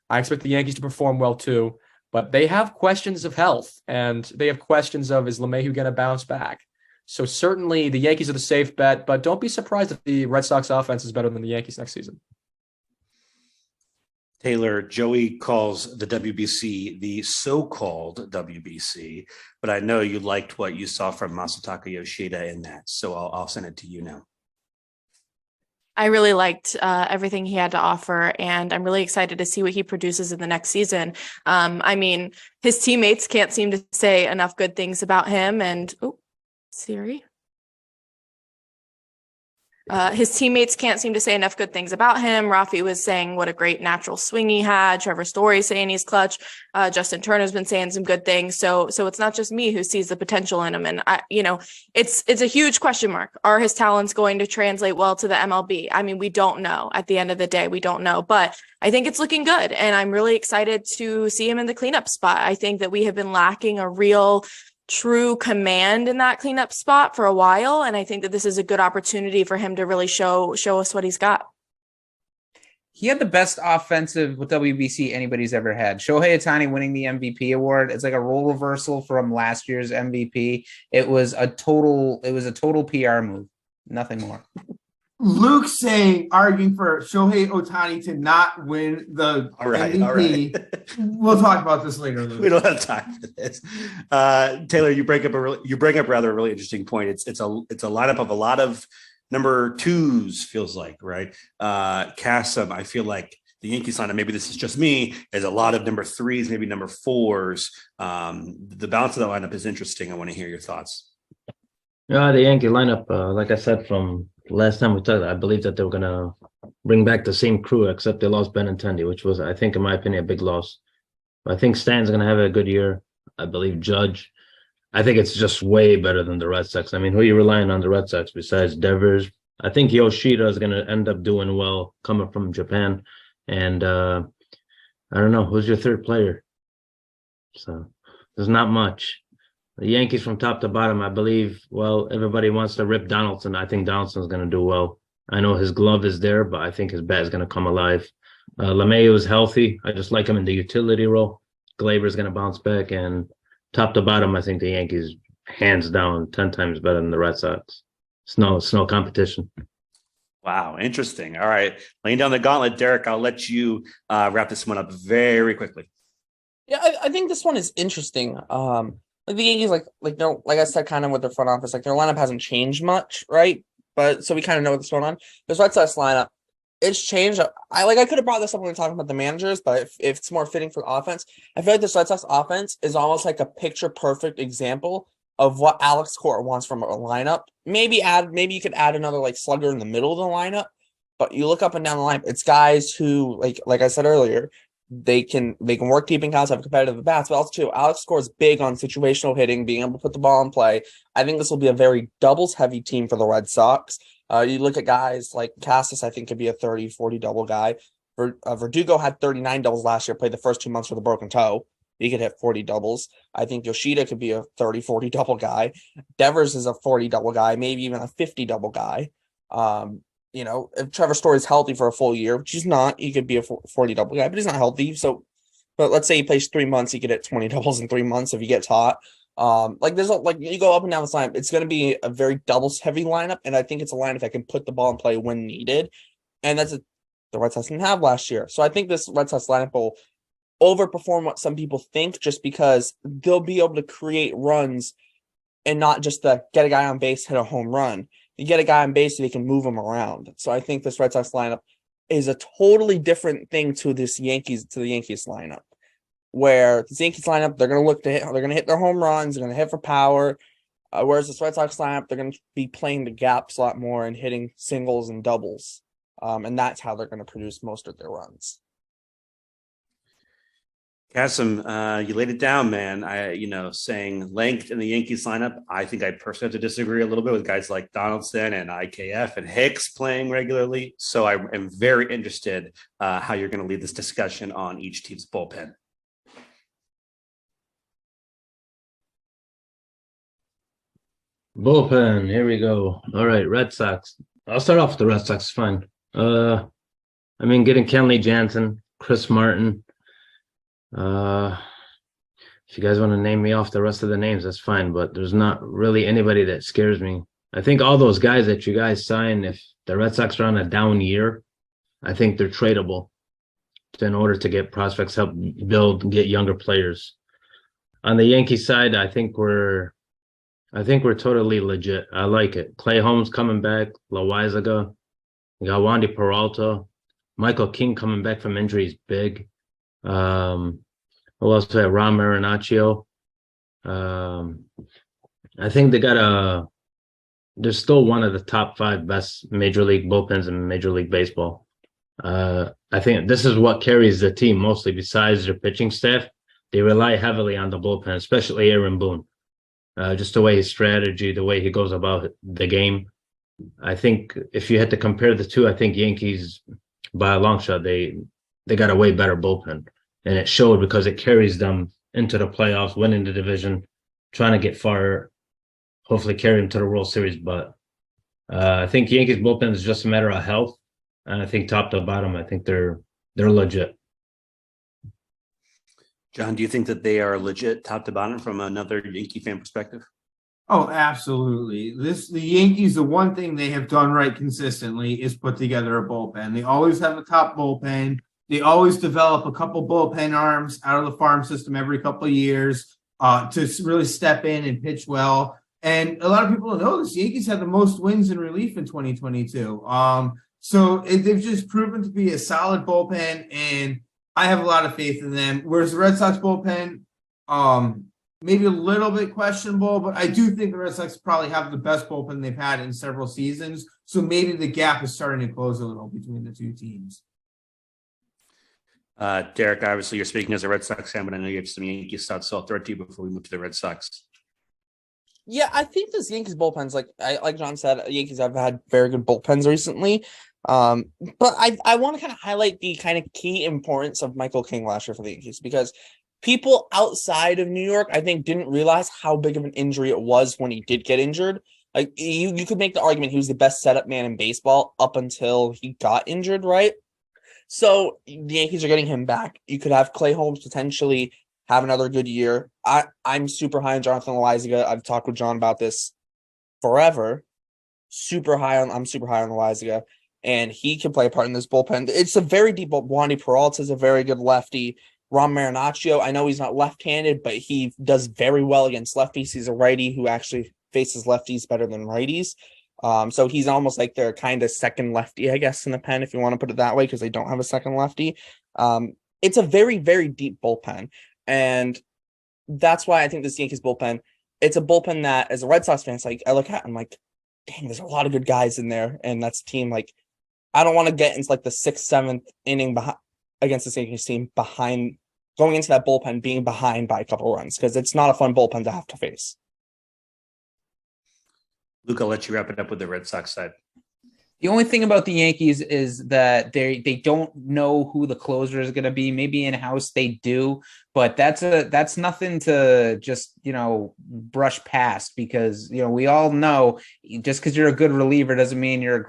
I expect the Yankees to perform well too. But they have questions of health, and they have questions of, is LeMahieu going to bounce back? So certainly the Yankees are the safe bet, but don't be surprised if the Red Sox offense is better than the Yankees next season. Taylor, Joey calls the WBC the so-called WBC, but I know you liked what you saw from Masataka Yoshida in that, so I'll send it to you now. I really liked everything he had to offer, and I'm really excited to see what he produces in the next season. His teammates can't seem to say enough good things about him, and Siri. His teammates can't seem to say enough good things about him. Rafi was saying what a great natural swing he had. Trevor Story's saying he's clutch. Justin Turner's been saying some good things. So it's not just me who sees the potential in him. And it's a huge question mark. Are his talents going to translate well to the MLB? We don't know. At the end of the day, we don't know. But I think it's looking good, and I'm really excited to see him in the cleanup spot. I think that we have been lacking a real true command in that cleanup spot for a while, and I think that this is a good opportunity for him to really show us what he's got. He had the best offensive with WBC anybody's ever had. Shohei Ohtani winning the MVP award. It's like a role reversal from last year's MVP. It was a total PR move. Nothing more. Luke arguing for Shohei Ohtani to not win the MVP. All right. We'll talk about this later, Luke. We don't have time for this. Taylor, you bring up rather a really interesting point. It's a lineup of a lot of number 2s, feels like, right? Kasem, I feel like the Yankees lineup, maybe this is just me, is a lot of number 3s, maybe number 4s. The balance of the lineup is interesting. I want to hear your thoughts. Yeah, the Yankee lineup, like I said from last time we talked, I believe that they were going to bring back the same crew, except they lost Benintendi, which was, I think, in my opinion, a big loss. But I think Stan's going to have a good year. I believe Judge. I think it's just way better than the Red Sox. Who are you relying on the Red Sox besides Devers? I think Yoshida is going to end up doing well coming from Japan. And I don't know, who's your third player? So there's not much. The Yankees from top to bottom, I believe, everybody wants to rip Donaldson. I think Donaldson's going to do well. I know his glove is there, but I think his bat is going to come alive. LeMahieu is healthy. I just like him in the utility role. Glaber's going to bounce back. And top to bottom, I think the Yankees, hands down, 10 times better than the Red Sox. It's no competition. Wow, interesting. All right. Laying down the gauntlet, Derek, I'll let you wrap this one up very quickly. Yeah, I think this one is interesting. The Yankees, like I said, kind of with their front office, like their lineup hasn't changed much, right? but so we kind of know what's going on. This Red Sox lineup, it's changed. I could have brought this up when we were talking about the managers, but if it's more fitting for the offense, I feel like this Red Sox offense is almost like a picture perfect example of what Alex Cora wants from a lineup. Maybe you could add another like slugger in the middle of the lineup, but you look up and down the lineup, it's guys who like I said earlier, they can work deep in counts, have competitive bats, but also too, Alex Cora is big on situational hitting, being able to put the ball in play. I think this will be a very doubles heavy team for the Red Sox. You look at guys like Cassis, I think could be a 30-40 double guy. Verdugo had 39 doubles last year, played the first 2 months with a broken toe. He could hit 40 doubles. I think Yoshida could be a 30-40 double guy. Devers is a 40 double guy, maybe even a 50 double guy. If Trevor Story's healthy for a full year, which he's not, he could be a 40 double guy, but he's not healthy. So, but let's say he plays 3 months, he could hit 20 doubles in 3 months if he gets hot. You go up and down the lineup, it's going to be a very doubles heavy lineup, and I think it's a lineup that can put the ball in play when needed, and the Red Sox didn't have last year. So I think this Red Sox lineup will overperform what some people think, just because they'll be able to create runs and not just get a guy on base, hit a home run. You get a guy on base, so they can move him around. So I think this Red Sox lineup is a totally different thing to the Yankees lineup, where the Yankees lineup, they're going to hit their home runs, they're going to hit for power. Whereas this Red Sox lineup, they're going to be playing the gaps a lot more and hitting singles and doubles. And that's how they're going to produce most of their runs. Kasim, you laid it down, man. Saying length in the Yankees lineup, I think I personally have to disagree a little bit with guys like Donaldson and IKF and Hicks playing regularly. So I am very interested how you're going to lead this discussion on each team's bullpen. Bullpen, here we go. All right, Red Sox. I'll start off with the Red Sox. Fine. Getting Kenley Jansen, Chris Martin. If you guys want to name me off the rest of the names, that's fine. But there's not really anybody that scares me. I think all those guys that you guys sign, if the Red Sox are on a down year, I think they're tradable in order to get prospects, help build, get younger players. On the Yankee side, I think we're totally legit. I like it. Clay Holmes coming back, Loaizaga, we got Wandy Peralta, Michael King coming back from injury is big. Who else do we have? Ron Marinaccio. I think they're still one of the top 5 best major league bullpens in Major League Baseball. I think this is what carries the team mostly. Besides their pitching staff, they rely heavily on the bullpen, especially Aaron Boone. Just the way his strategy, the way he goes about the game. I think if you had to compare the two, I think Yankees, by a long shot, they got a way better bullpen. And it showed because it carries them into the playoffs, winning the division, trying to get far, hopefully carry them to the World Series. But I think Yankees bullpen is just a matter of health. And I think top to bottom, I think they're legit. John, do you think that they are legit top to bottom from another Yankee fan perspective? Oh, absolutely. The Yankees, the one thing they have done right consistently is put together a bullpen. They always have a top bullpen. They always develop a couple bullpen arms out of the farm system every couple of years to really step in and pitch well. And a lot of people don't know this. The Yankees had the most wins in relief in 2022. So they've just proven to be a solid bullpen, and I have a lot of faith in them. Whereas the Red Sox bullpen, maybe a little bit questionable, but I do think the Red Sox probably have the best bullpen they've had in several seasons. So maybe the gap is starting to close a little between the two teams. Derek, obviously you're speaking as a Red Sox fan, but I know you have some Yankees thoughts, so I'll throw it to you before we move to the Red Sox. Yeah, I think this Yankees bullpen's like John said, Yankees have had very good bullpens recently. But I want to kind of highlight the kind of key importance of Michael King last year for the Yankees, because people outside of New York, I think, didn't realize how big of an injury it was when he did get injured. Like you could make the argument he was the best setup man in baseball up until he got injured, right? So the Yankees are getting him back. You could have Clay Holmes potentially have another good year. I'm super high on Jonathan Loaizaga. I've talked with John about this forever. I'm super high on Loaizaga, and he can play a part in this bullpen. It's a very deep. Wandy Peralta is a very good lefty. Ron Marinaccio, I know he's not left-handed, but he does very well against lefties. He's a righty who actually faces lefties better than righties. So he's almost like their kind of second lefty, I guess, in the pen, if you want to put it that way, because they don't have a second lefty. It's a very, very deep bullpen. And that's why I think this Yankees bullpen, it's a bullpen that, as a Red Sox fan, it's like I look at, I'm like, dang, there's a lot of good guys in there. And that's a team like, I don't want to get into like the 6th, 7th inning behind against this Yankees team behind, going into that bullpen being behind by a couple runs, because it's not a fun bullpen to have to face. Luke, I'll let you wrap it up with the Red Sox side. The only thing about the Yankees is that they don't know who the closer is going to be. Maybe in-house they do, but that's nothing to just, brush past, because, we all know just because you're a good reliever doesn't mean you're a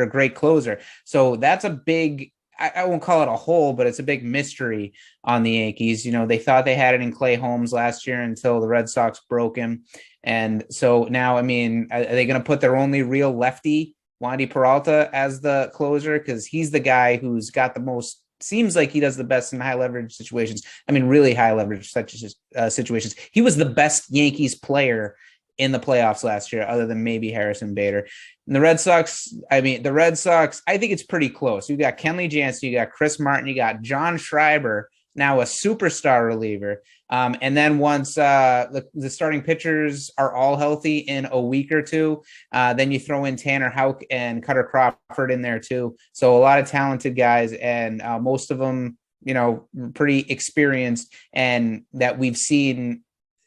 great closer. So that's a big, I won't call it a hole, but it's a big mystery on the Yankees. They thought they had it in Clay Holmes last year until the Red Sox broke him. And so now, are they going to put their only real lefty, Wandy Peralta, as the closer? Because he's the guy who's got the most, seems like he does the best in high leverage situations. Really high leverage situations. He was the best Yankees player in the playoffs last year, other than maybe Harrison Bader. And the Red Sox, I think it's pretty close. You got Kenley Jansen, you got Chris Martin, you got John Schreiber, now a superstar reliever. And then once the starting pitchers are all healthy in a week or two, then you throw in Tanner Houck and Cutter Crawford in there too. So a lot of talented guys, and most of them, pretty experienced, and that we've seen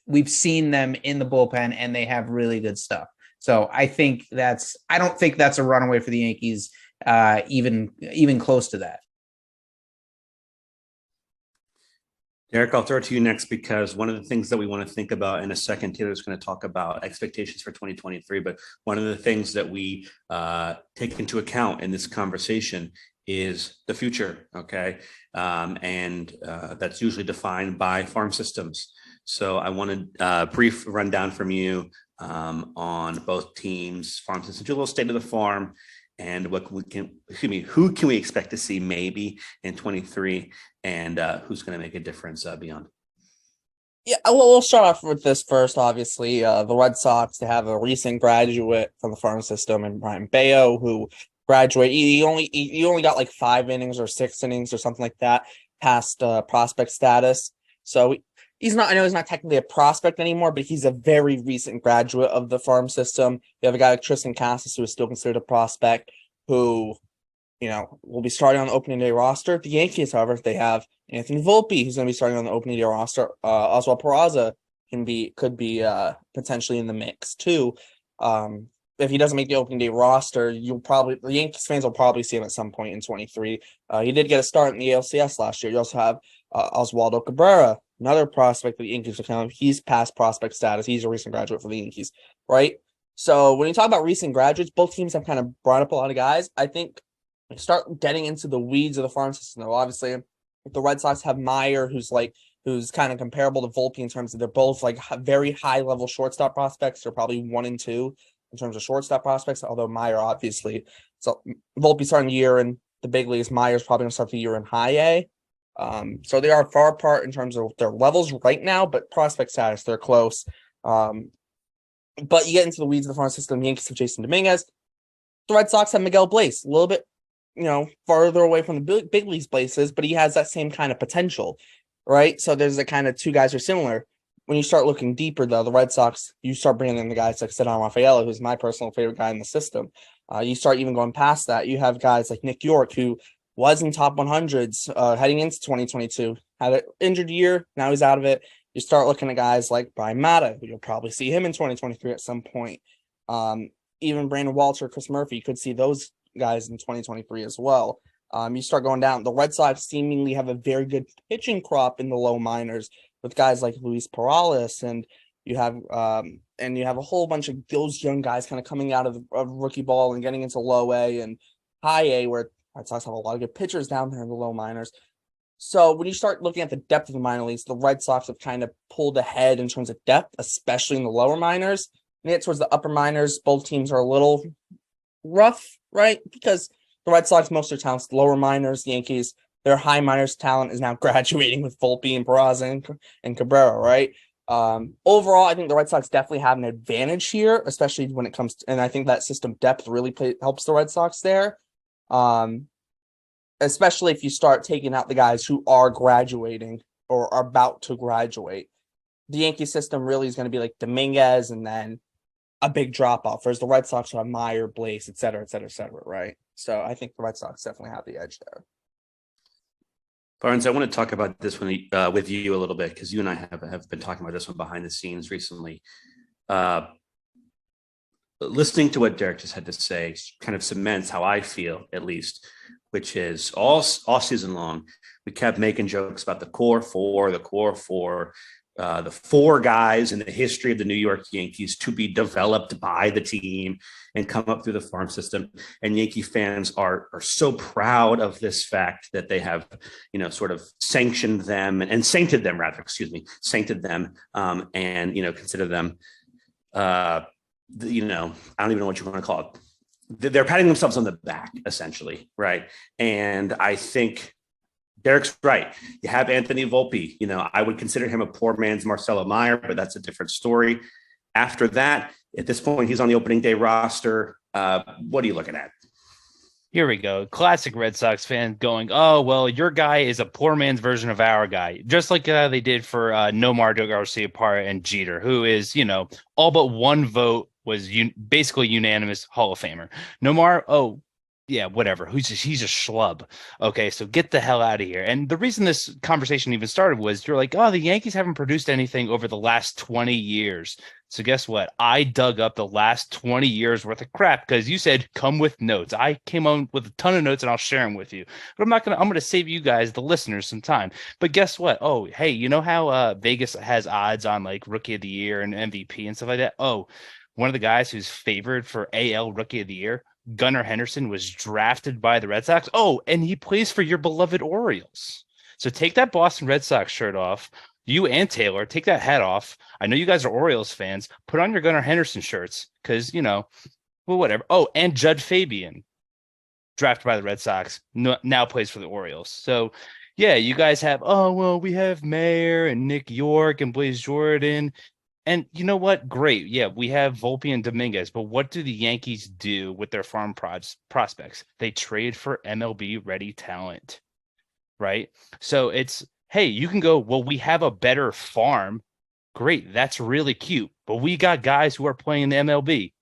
them in the bullpen, and they have really good stuff. So I don't think that's a runaway for the Yankees, even close to that. Derek, I'll throw it to you next, because one of the things that we want to think about in a second, Taylor's going to talk about expectations for 2023. But one of the things that we take into account in this conversation is the future. Okay. And that's usually defined by farm systems. So I want a brief rundown from you on both teams, farm systems, a little state of the farm, and who can we expect to see maybe in 23, and who's going to make a difference beyond? Yeah, well, we'll start off with this first. Obviously, the Red Sox, they have a recent graduate from the farm system, and Brian Bayo, who graduated. He only got like 5 innings or 6 innings or something like that past prospect status. So he's not. I know he's not technically a prospect anymore, but he's a very recent graduate of the farm system. You have a guy like Tristan Casas, who is still considered a prospect, who, will be starting on the opening day roster. The Yankees, however, they have Anthony Volpe, who's going to be starting on the opening day roster. Oswald Peraza could be potentially in the mix too. If he doesn't make the opening day roster, the Yankees fans will probably see him at some point in 23. He did get a start in the ALCS last year. You also have Oswaldo Cabrera, another prospect that the Yankees are kind of, he's past prospect status. He's a recent graduate for the Yankees, right? So when you talk about recent graduates, both teams have kind of brought up a lot of guys. I think start getting into the weeds of the farm system, though. Obviously, the Red Sox have Meyer, who's kind of comparable to Volpe in terms of they're both like very high level shortstop prospects. They're probably 1 and 2 in terms of shortstop prospects, although Meyer obviously, so Volpe starting the year in the big leagues, Meyer's probably going to start the year in high A. So they are far apart in terms of their levels right now, but prospect status, they're close. But you get into the weeds of the farm system. The Yankees have Jason Dominguez. The Red Sox have Miguel Bleis, a little bit, farther away from the big leagues places, but he has that same kind of potential, right? So there's the kind of two guys are similar. When you start looking deeper, though, the Red Sox, you start bringing in the guys like Cedar Rafaela, who's my personal favorite guy in the system. You start even going past that. You have guys like Nick York, who was in top 100s heading into 2022, had an injured year. Now he's out of it. You start looking at guys like Brian Mata, who you'll probably see him in 2023 at some point. Even Brandon Walter, Chris Murphy, you could see those guys in 2023 as well. You start going down. The Red Sox seemingly have a very good pitching crop in the low minors with guys like Luis Perales, and you have a whole bunch of those young guys kind of coming out of rookie ball and getting into low A and high A, where Red Sox have a lot of good pitchers down there in the low minors. So when you start looking at the depth of the minor leagues, the Red Sox have kind of pulled ahead in terms of depth, especially in the lower minors. And yet towards the upper minors, both teams are a little rough, right? Because the Red Sox, most of their talent's lower minors. The Yankees, their high minors talent is now graduating with Volpe and Peraza and Cabrera, right? Overall, I think the Red Sox definitely have an advantage here, especially when it comes to, and I think that system depth really helps the Red Sox there. Especially if you start taking out the guys who are graduating or are about to graduate. The Yankee system really is going to be like Dominguez and then a big drop off, whereas the Red Sox are Meyer, Blaze, et cetera, right? So I think the Red Sox definitely have the edge there. Barnes, I want to talk about this one with you a little bit because you and I have been talking about this one behind the scenes recently. Listening to what Derek just had to say kind of cements how I feel, at least, which is all season long, we kept making jokes about the core four, the four guys in the history of the New York Yankees to be developed by the team and come up through the farm system. And Yankee fans are so proud of this fact that they have, sort of sanctioned them and sainted them, and, consider them, I don't even know what you want to call it. They're patting themselves on the back, essentially, right? And I think Derek's right. You have Anthony Volpe. I would consider him a poor man's Marcelo Meyer, but that's a different story. After that, at this point, he's on the opening day roster. What are you looking at? Here we go. Classic Red Sox fan going, oh, well, your guy is a poor man's version of our guy. Just like they did for Nomar Garciaparra and Jeter, who is, all but one vote was basically unanimous Hall of Famer. Nomar, oh, yeah, whatever. He's a schlub. Okay, so get the hell out of here. And the reason this conversation even started was you're like, oh, the Yankees haven't produced anything over the last 20 years. So guess what? I dug up the last 20 years worth of crap because you said come with notes. I came on with a ton of notes and I'll share them with you. But I'm going to save you guys, the listeners, some time. But guess what? Oh, hey, you know how Vegas has odds on like Rookie of the Year and MVP and stuff like that? Oh, one of the guys who's favored for AL Rookie of the Year, Gunnar Henderson, was drafted by the Red Sox. Oh, and he plays for your beloved Orioles. So take that Boston Red Sox shirt off. You and Taylor, take that hat off. I know you guys are Orioles fans. Put on your Gunnar Henderson shirts because, well, whatever. Oh, and Judd Fabian, drafted by the Red Sox, now plays for the Orioles. So, yeah, you guys have, we have Mayer and Nick York and Blaze Jordan. And you know what? Great. Yeah, we have Volpe and Dominguez, but what do the Yankees do with their farm prospects? They trade for MLB-ready talent, right? So it's, hey, you can go, well, we have a better farm. Great. That's really cute. But we got guys who are playing the MLB.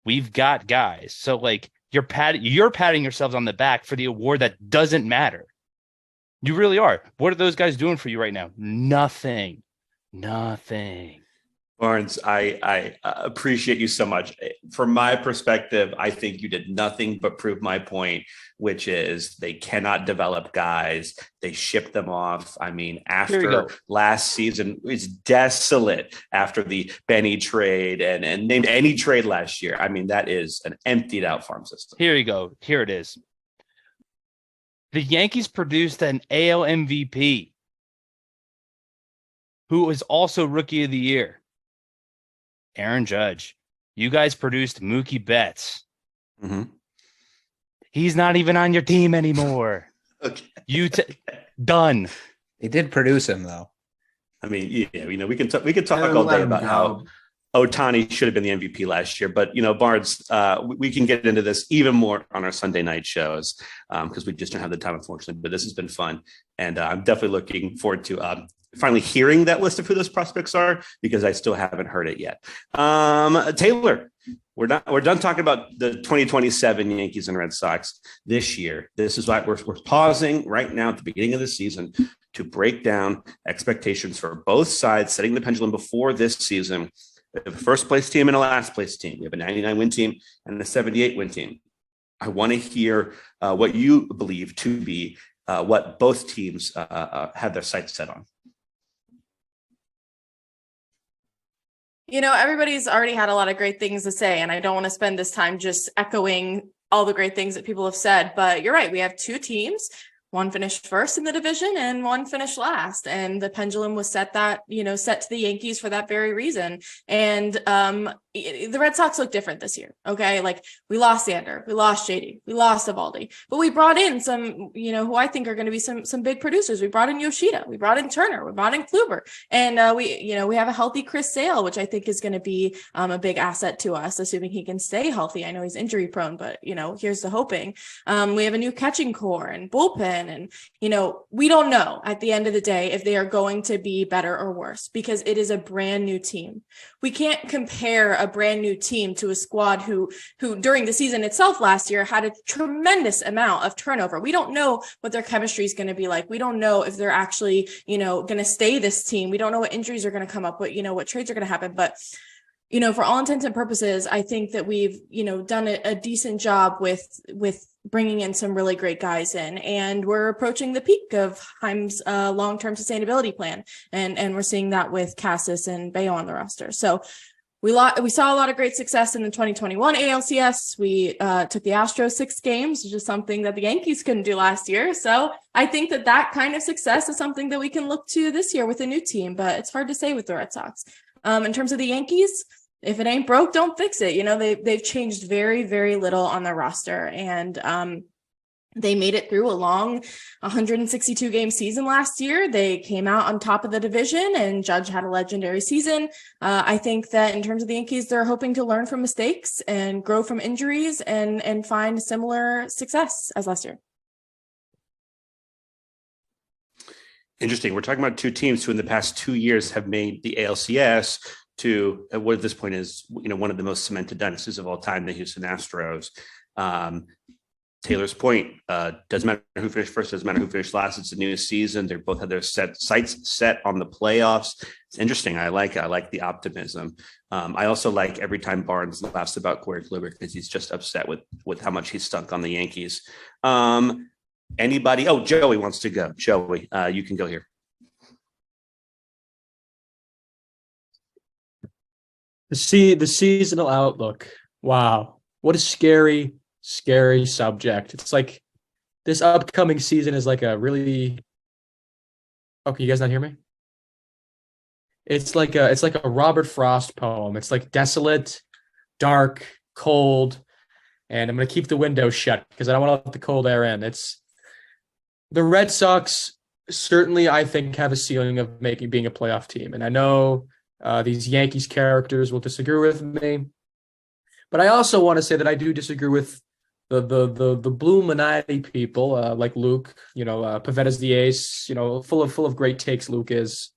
We've got guys. So, like, you're patting yourselves on the back for the award that doesn't matter. You really are. What are those guys doing for you right now? Nothing. Barnes, I appreciate you so much. From my perspective, I think you did nothing but prove my point, which is they cannot develop guys. They ship them off. I mean, after last season, it's desolate after the Benny trade and named any trade last year. I mean, that is an emptied out farm system. Here you go. Here it is. The Yankees produced an AL MVP who was also Rookie of the Year. Aaron Judge. You guys produced Mookie Betts. Mm-hmm. He's not even on your team anymore. Okay. Done. They did produce him though. I mean, yeah, we can talk all day about how Ohtani should have been the MVP last year, but Barnes, we can get into this even more on our Sunday night shows because we just don't have the time, unfortunately. But this has been fun, and I'm definitely looking forward to finally hearing that list of who those prospects are because I still haven't heard it yet. Taylor, we're done talking about the 2027 Yankees and Red Sox this year. This is why we're pausing right now at the beginning of the season to break down expectations for both sides, setting the pendulum before this season. We have a first place team and a last place team. We have a 99 win team and a 78 win team. I want to hear what you believe to be what both teams have their sights set on. Everybody's already had a lot of great things to say, and I don't want to spend this time just echoing all the great things that people have said, but you're right. We have two teams. One finished first in the division and one finished last. And the pendulum was set to the Yankees for that very reason. And, the Red Sox look different this year. Okay. Like we lost Sander, we lost JD, we lost Evaldi, but we brought in some, who I think are going to be some big producers. We brought in Yoshida, we brought in Turner, we brought in Kluber, and we have a healthy Chris Sale, which I think is going to be a big asset to us, assuming he can stay healthy. I know he's injury prone, but here's the hoping. We have a new catching core and bullpen, and we don't know at the end of the day if they are going to be better or worse, because it is a brand new team. We can't compare a brand new team to a squad who during the season itself last year had a tremendous amount of turnover. We don't know what their chemistry is going to be like. We don't know if they're actually, going to stay this team. We don't know what injuries are going to come up, what trades are going to happen. But, for all intents and purposes, I think that we've, done a decent job with bringing in some really great guys in, and we're approaching the peak of Heim's long-term sustainability plan. And we're seeing that with Cassis and Bayo on the roster. So we saw a lot of great success in the 2021 ALCS. We took the Astros 6 games, which is something that the Yankees couldn't do last year. So I think that kind of success is something that we can look to this year with a new team, but it's hard to say with the Red Sox. In terms of the Yankees, if it ain't broke, don't fix it. They've changed very, very little on their roster, and they made it through a long 162 game season last year. They came out on top of the division, and Judge had a legendary season. I think that in terms of the Yankees, they're hoping to learn from mistakes and grow from injuries and find similar success as last year. Interesting. We're talking about two teams who in the past 2 years have made the ALCS to what at this point is, one of the most cemented dynasties of all time, the Houston Astros. Taylor's point, doesn't matter who finished first, doesn't matter who finished last. It's a new season. They both had their sights set on the playoffs. It's interesting. I like the optimism. I also like every time Barnes laughs about Corey Kluber, because he's just upset with how much he stunk on the Yankees. Anybody? Oh, Joey wants to go. Joey, you can go here. The seasonal outlook. Wow. What a scary subject. It's like this upcoming season is like a really... Oh, can you guys not hear me? It's like a Robert Frost poem. It's like desolate, dark, cold, and I'm going to keep the window shut because I don't want to let the cold air in. It's the Red Sox certainly, I think, have a ceiling of being a playoff team. And I know these Yankees characters will disagree with me, but I also want to say that I do disagree with the blue Illuminati people like Luke. Pavetta's the ace. Full of great takes. Luke is.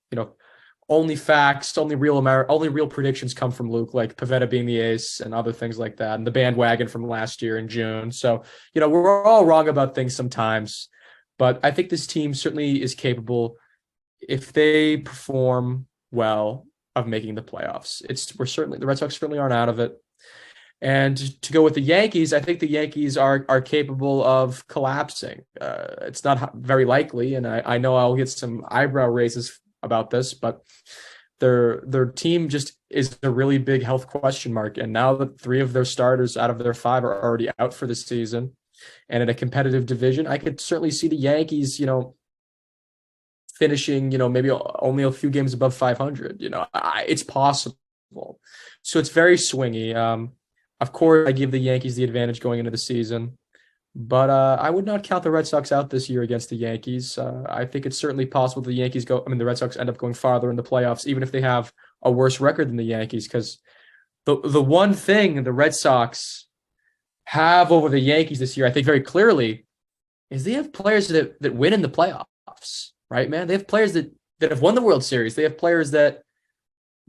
Only facts, only real predictions come from Luke, like Pavetta being the ace and other things like that, and the bandwagon from last year in June. So we're all wrong about things sometimes, but I think this team certainly is capable, if they perform well, of making the playoffs. The Red Sox certainly aren't out of it. And to go with the Yankees, I think the Yankees are capable of collapsing. It's not very likely, and I know I'll get some eyebrow raises about this, but their team just is a really big health question mark. And now that 3 of their starters out of their 5 are already out for the season, and in a competitive division, I could certainly see the Yankees, finishing, maybe only a few games above 500. It's possible. So it's very swingy. Of course, I give the Yankees the advantage going into the season, but I would not count the Red Sox out this year against the Yankees. I think it's certainly possible the Red Sox end up going farther in the playoffs, even if they have a worse record than the Yankees, because the one thing the Red Sox have over the Yankees this year, I think very clearly, is they have players that win in the playoffs, right, man? They have players that have won the World Series. They have players that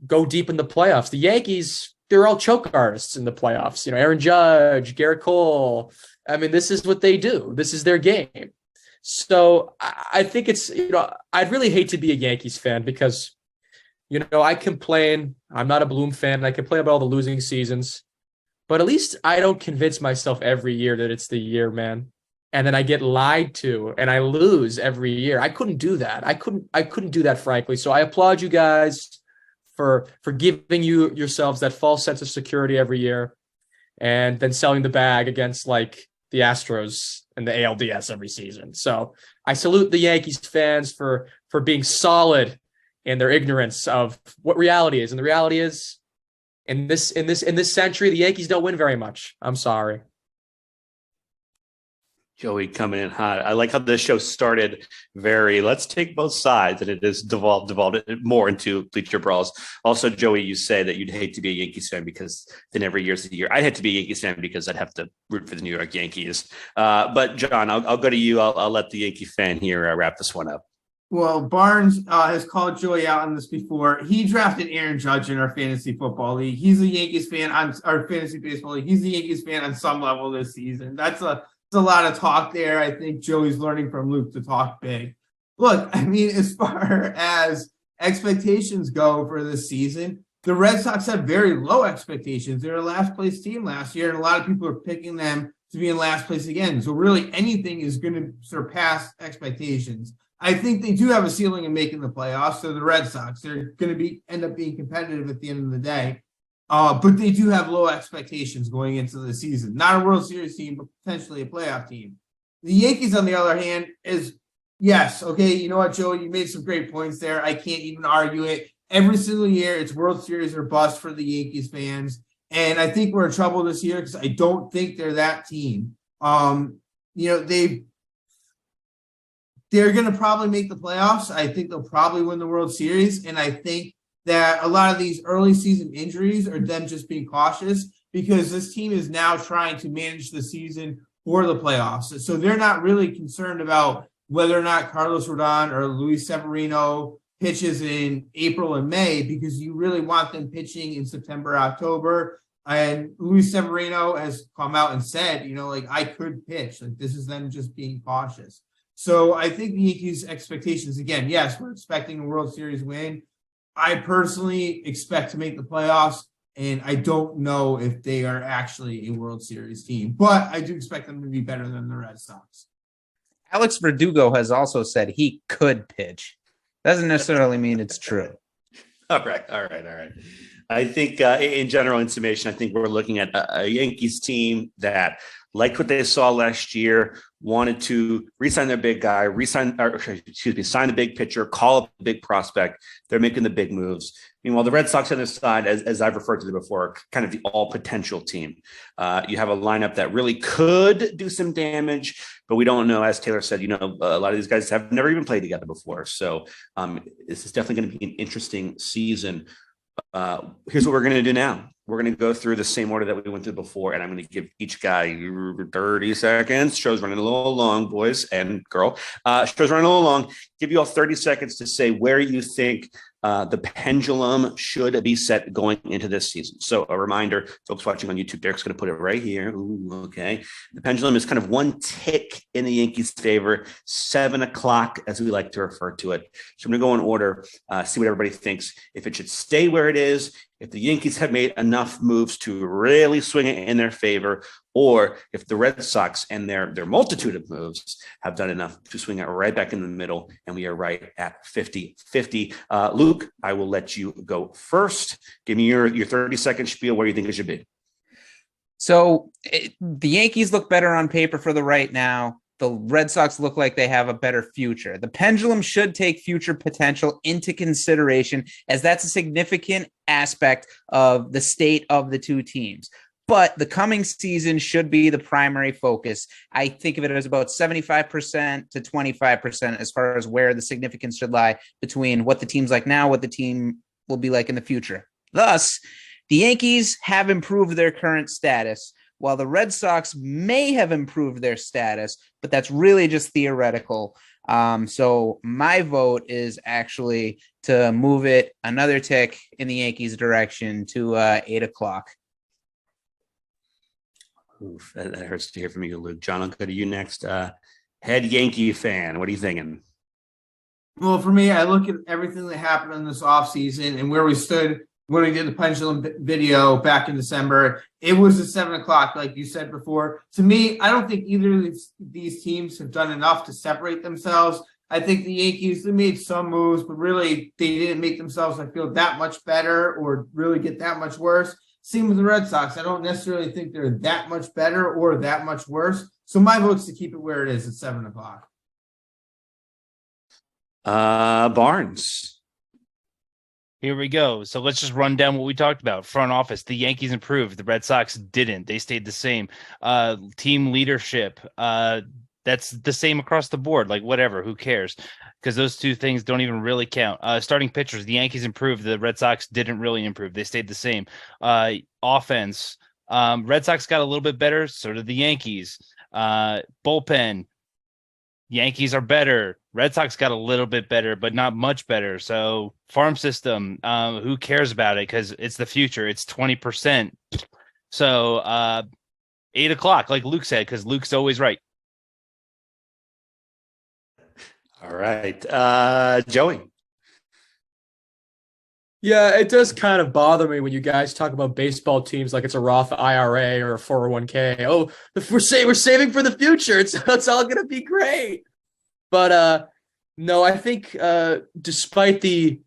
go deep in the playoffs. The Yankees, they're all choke artists in the playoffs. Aaron Judge, Garrett Cole. I mean, this is what they do. This is their game. So I think it's, I'd really hate to be a Yankees fan because, I complain. I'm not a Bloom fan, and I complain about all the losing seasons. But at least I don't convince myself every year that it's the year, man. And then I get lied to and I lose every year. I couldn't do that. I couldn't do that, frankly. So I applaud you guys for giving yourselves that false sense of security every year and then selling the bag against like the Astros and the ALDS every season. So I salute the Yankees fans for being solid in their ignorance of what reality is. And the reality is, In this century, the Yankees don't win very much. I'm sorry. Joey coming in hot. I like how this show started let's take both sides, and it has devolved more into Bleacher Brawls. Also, Joey, you say that you'd hate to be a Yankees fan because then every year's the year. I'd hate to be a Yankees fan because I'd have to root for the New York Yankees. But John, I'll go to you. I'll let the Yankee fan here wrap this one up. Well, Barnes has called Joey out on this before. He drafted Aaron Judge in our fantasy football league. He's a Yankees fan on our fantasy baseball league. He's a Yankees fan on some level this season. That's a lot of talk there. I think Joey's learning from Luke to talk big. Look, I mean, as far as expectations go for this season, the Red Sox have very low expectations. They're a last place team last year, and a lot of people are picking them to be in last place again. So really anything is going to surpass expectations. I think they do have a ceiling in making the playoffs. So the Red Sox, they're going to end up being competitive at the end of the day. But they do have low expectations going into the season. Not a World Series team, but potentially a playoff team. The Yankees, on the other hand, is yes, okay, you know what, Joey, you made some great points there. I can't even argue it. Every single year, it's World Series or bust for the Yankees fans. And I think we're in trouble this year because I don't think they're that team. They're going to probably make the playoffs. I think they'll probably win the World Series. And I think that a lot of these early season injuries are them just being cautious because this team is now trying to manage the season for the playoffs. So they're not really concerned about whether or not Carlos Rodon or Luis Severino pitches in April and May because you really want them pitching in September, October. And Luis Severino has come out and said, I could pitch. Like, this is them just being cautious. So I think the Yankees' expectations, again, yes, we're expecting a World Series win. I personally expect to make the playoffs, and I don't know if they are actually a World Series team, but I do expect them to be better than the Red Sox. Alex Verdugo has also said he could pitch. Doesn't necessarily mean it's true. All right. I think in general, in summation, I think we're looking at a Yankees team that liked what they saw last year, wanted to re-sign their big guy, sign a big pitcher, call up a big prospect. They're making the big moves. Meanwhile, the Red Sox on this side, as I've referred to them before, are kind of the all-potential team. You have a lineup that really could do some damage, but we don't know. As Taylor said, a lot of these guys have never even played together before. So this is definitely going to be an interesting season. Here's what we're going to do now. We're going to go through the same order that we went through before, and I'm going to give each guy 30 seconds. Show's running a little long, boys and girl. Show's running a little long. Give you all 30 seconds to say where you think the pendulum should be set going into this season. So a reminder, folks watching on YouTube, Derek's going to put it right here. Ooh, okay. The pendulum is kind of one tick in the Yankees' favor, 7 o'clock, as we like to refer to it. So I'm going to go in order, see what everybody thinks. If it should stay where it is, if the Yankees have made enough moves to really swing it in their favor, or if the Red Sox and their multitude of moves have done enough to swing it right back in the middle, and we are right at 50-50. Luke, I will let you go first. Give me your 30-second spiel where you think it should be. So the Yankees look better on paper for the right now. The Red Sox look like they have a better future. The pendulum should take future potential into consideration, as that's a significant aspect of the state of the two teams. But the coming season should be the primary focus. I think of it as about 75% to 25% as far as where the significance should lie between what the team's like now, what the team will be like in the future. Thus, the Yankees have improved their current status, while the Red Sox may have improved their status, but that's really just theoretical. So my vote is actually to move it another tick in the Yankees' direction to 8 o'clock. Oof, that hurts to hear from you, Luke. John, I'll go to you next. Head Yankee fan, what are you thinking? Well, for me, I look at everything that happened in this offseason and where we stood when we did the pendulum video back in December. It was at 7 o'clock, like you said before. To me, I don't think either of these teams have done enough to separate themselves. I think the Yankees, they made some moves, but really they didn't make themselves, I feel, that much better or really get that much worse. Same with the Red Sox. I don't necessarily think they're that much better or that much worse. So my vote's to keep it where it is at 7 o'clock. Barnes. Here we go. So let's just run down what we talked about. Front office, the Yankees improved. The Red Sox didn't. They stayed the same. Team leadership, that's the same across the board. Like, whatever, who cares? Because those two things don't even really count. Starting pitchers, the Yankees improved. The Red Sox didn't really improve. They stayed the same. Offense, Red Sox got a little bit better. So did the Yankees. Bullpen, Yankees are better. Red Sox got a little bit better, but not much better. So farm system, who cares about it? Because it's the future. It's 20%. So 8:00, like Luke said, because Luke's always right. All right. Joey. Yeah, it does kind of bother me when you guys talk about baseball teams like it's a Roth IRA or a 401k. Oh, we're saving for the future. It's all gonna be great. But no, I think despite the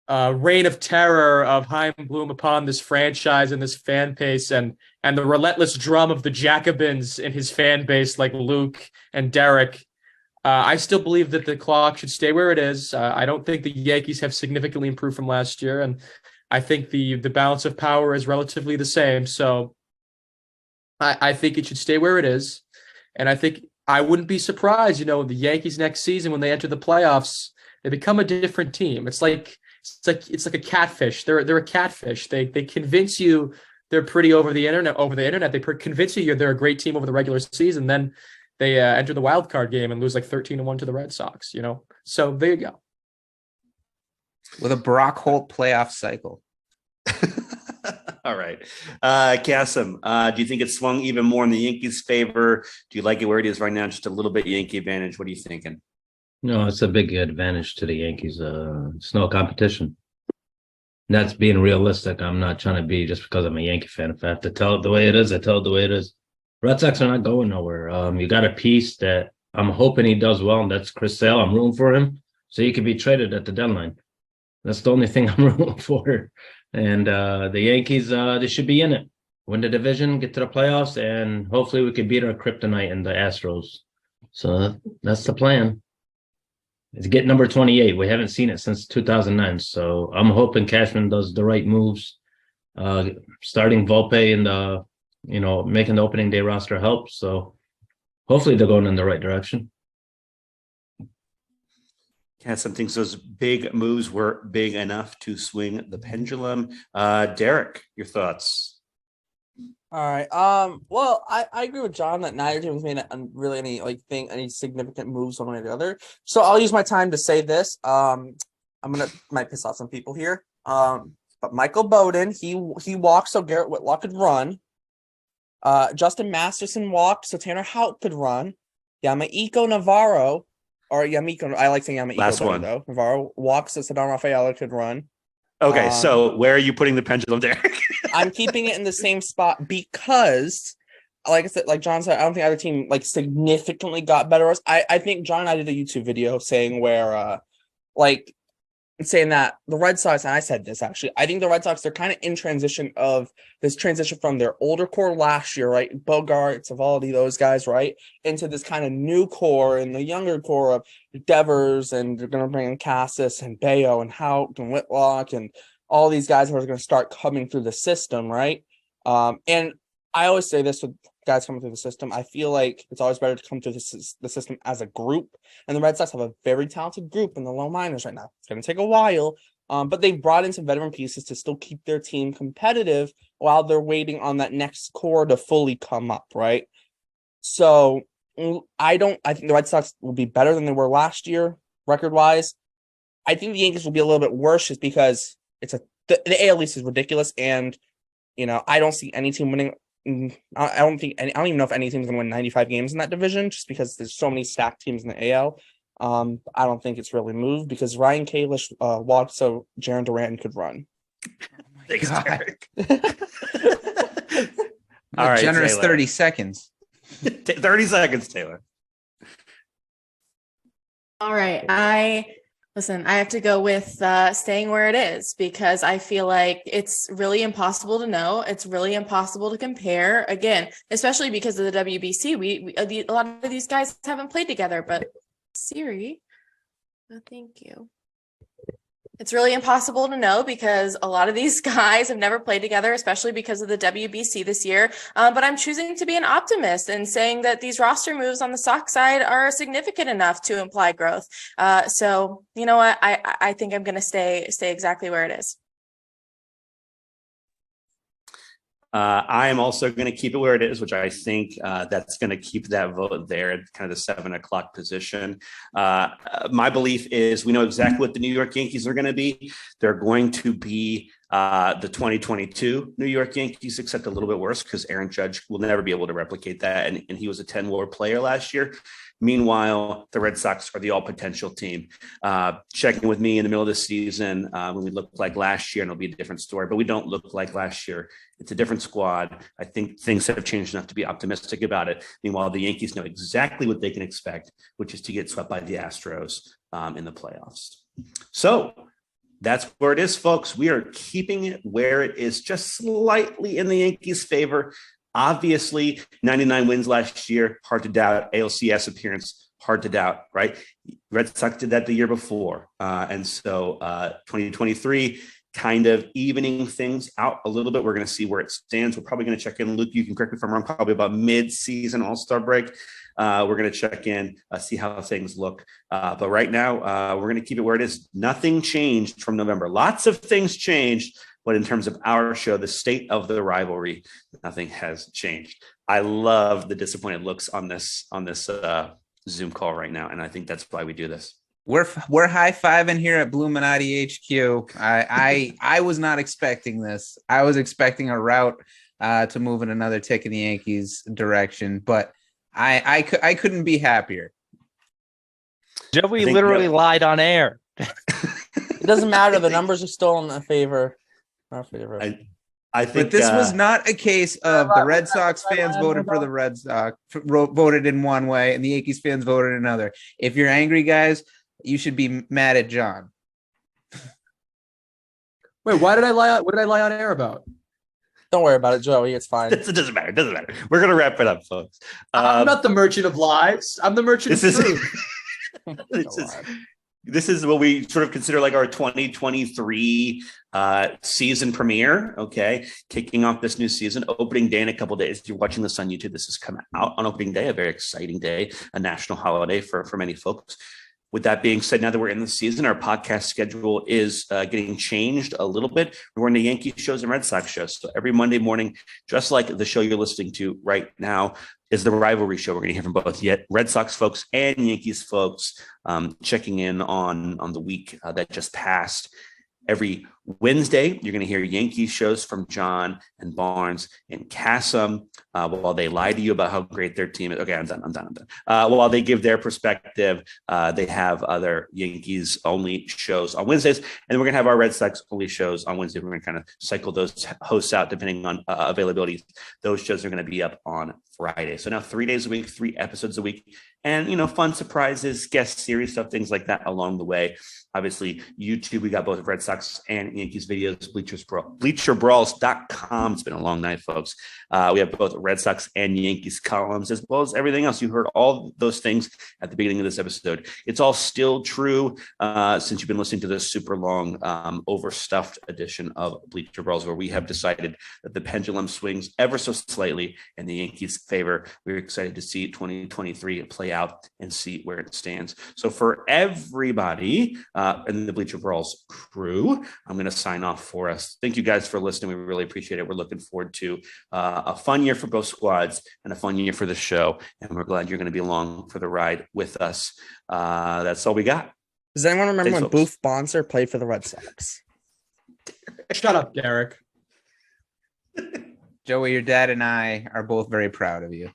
reign of terror of Chaim Bloom upon this franchise and this fan base, and the relentless drum of the Jacobins in his fan base, like Luke and Derek, I still believe that the clock should stay where it is. I don't think the Yankees have significantly improved from last year, and I think the balance of power is relatively the same. So I think it should stay where it is, and I think I wouldn't be surprised, the Yankees next season when they enter the playoffs, they become a different team. It's like a catfish. They're a catfish. They convince you they're pretty over the internet. They convince you they're a great team over the regular season. Then they enter the wild card game and lose like 13-1 to the Red Sox, So there you go. With a Brock Holt playoff cycle. All right. Kasem, do you think it swung even more in the Yankees' favor? Do you like it where it is right now? Just a little bit Yankee advantage. What are you thinking? No, it's a big advantage to the Yankees. It's no competition. That's being realistic. I'm not trying to be just because I'm a Yankee fan. If I have to tell it the way it is, I tell it the way it is. Red Sox are not going nowhere. You got a piece that I'm hoping he does well, and that's Chris Sale. I'm rooting for him so he could be traded at the deadline. That's the only thing I'm rooting for. And the Yankees, they should be in it. Win the division, get to the playoffs, and hopefully we could beat our kryptonite in the Astros. So that's the plan. It's get number 28. We haven't seen it since 2009. So I'm hoping Cashman does the right moves. Starting Volpe in the making the opening day roster helps. So hopefully they're going in the right direction. Some thinks those big moves were big enough to swing the pendulum. Derek, your thoughts? All right. Well, I agree with John that neither team has made really any significant moves one way or the other. So I'll use my time to say this. Might piss off some people here. But Michael Bowden, he walked so Garrett Whitlock could run. Justin Masterson walked so Tanner Houck could run. Yamaico Navarro, or Yamiko, I like saying Yamaico. Last one. Though. Navarro walked so Cedar Rafaela could run. Okay, so where are you putting the pendulum, Derek? I'm keeping it in the same spot because, like I said, like John said, I don't think either team significantly got better. I think John and I did a YouTube video saying saying that the Red Sox, and I said this actually, I think the Red Sox, they're kind of in transition from their older core last year, right? Bogarts, Evaldi, those guys, right? Into this kind of new core and the younger core of Devers, and they're going to bring in Cassis and Bayo and Houck and Whitlock and all these guys who are going to start coming through the system, right? And I always say this with guys coming through the system. I feel like it's always better to come through the system as a group. And the Red Sox have a very talented group in the low minors right now. It's going to take a while, but they've brought in some veteran pieces to still keep their team competitive while they're waiting on that next core to fully come up, right? So I think the Red Sox will be better than they were last year, record-wise. I think the Yankees will be a little bit worse just because the AL East is ridiculous, and I don't see any team winning. I don't even know if any team's going to win 95 games in that division, just because there's so many stacked teams in the AL. I don't think it's really moved because Ryan Kalish walked so Jaron Durant could run. Thanks, Derek. All right, generous Taylor. 30 seconds. 30 seconds, Taylor. All right. I have to go with staying where it is because I feel like it's really impossible to know. It's really impossible to compare. Again, especially because of the WBC, a lot of these guys haven't played together. But Siri, thank you. It's really impossible to know because a lot of these guys have never played together, especially because of the WBC this year. But I'm choosing to be an optimist and saying that these roster moves on the Sox side are significant enough to imply growth. So you know what? I think I'm going to stay exactly where it is. I am also going to keep it where it is, which I think that's going to keep that vote there at kind of the 7:00 position. My belief is we know exactly what the New York Yankees are going to be. They're going to be the 2022 New York Yankees, except a little bit worse because Aaron Judge will never be able to replicate that. And he was a 10-WAR player last year. Meanwhile, the Red Sox are the all-potential team. Checking with me in the middle of the season when we looked like last year, and it'll be a different story, but we don't look like last year. It's a different squad. I think things have changed enough to be optimistic about it. Meanwhile, the Yankees know exactly what they can expect, which is to get swept by the Astros in the playoffs. So that's where it is, folks. We are keeping it where it is, just slightly in the Yankees' favor. Obviously, 99 wins last year, hard to doubt. ALCS appearance, hard to doubt, right? Red Sox did that the year before. And so 2023, kind of evening things out a little bit. We're going to see where it stands. We're probably going to check in. Luke, you can correct me if I'm wrong, probably about mid-season All-Star break. We're going to check in, see how things look. But right now, we're going to keep it where it is. Nothing changed from November. Lots of things changed. But in terms of our show, the state of the rivalry, nothing has changed. I love the disappointed looks on this Zoom call right now, and I think that's why we do this. We're high-fiving here at Bluminati HQ. I was not expecting this. I was expecting a route to move in another tick in the Yankees direction, but I couldn't be happier. Joey literally lied on air. It doesn't matter. The numbers are still in our favor. I think, but this was not a case of the Red Sox fans voted for the Red Sox, voted in one way, and the Yankees fans voted another. If you're angry, guys, you should be mad at John. Wait, why did I lie? What did I lie on air about? Don't worry about it, Joey. It's fine. It doesn't matter. It doesn't matter. We're going to wrap it up, folks. I'm not the merchant of lies. I'm the merchant of truth. This is what we sort of consider like our 2023 season premiere. Okay. Kicking off this new season, opening day in a couple of days. If you're watching this on YouTube, this has come out on opening day, a very exciting day, a national holiday for many folks. With that being said, now that we're in the season, our podcast schedule is getting changed a little bit. We're in the Yankee shows and Red Sox shows. So every Monday morning, just like the show you're listening to right now, is the rivalry show. We're going to hear from both Red Sox folks and Yankees folks checking in on the week that just passed. Every Wednesday, you're going to hear Yankees shows from John and Barnes and Kassam while they lie to you about how great their team is. Okay, I'm done. While they give their perspective, they have other Yankees-only shows on Wednesdays. And then we're going to have our Red Sox-only shows on Wednesday. We're going to kind of cycle those hosts out depending on availability. Those shows are going to be up on Friday. So now 3 days a week, 3 episodes a week. And, fun surprises, guest series stuff, things like that along the way. Obviously, YouTube, we got both Red Sox and Yankees videos, bleacherbrawls.com. It's been a long night, folks. We have both Red Sox and Yankees columns, as well as everything else. You heard all those things at the beginning of this episode. It's all still true since you've been listening to this super long, overstuffed edition of Bleacher Brawls, where we have decided that the pendulum swings ever so slightly in the Yankees' favor. We're excited to see 2023 play out and see where it stands. So for everybody in the Bleacher Brawls crew, I'm going to sign off for us. Thank you guys for listening. We really appreciate it. We're looking forward to a fun year for both squads and a fun year for the show. And we're glad you're going to be along for the ride with us. That's all we got. Does anyone remember Thanks, when folks. Booth Bonser played for the Red Sox? Shut up, Derek. Joey, your dad and I are both very proud of you.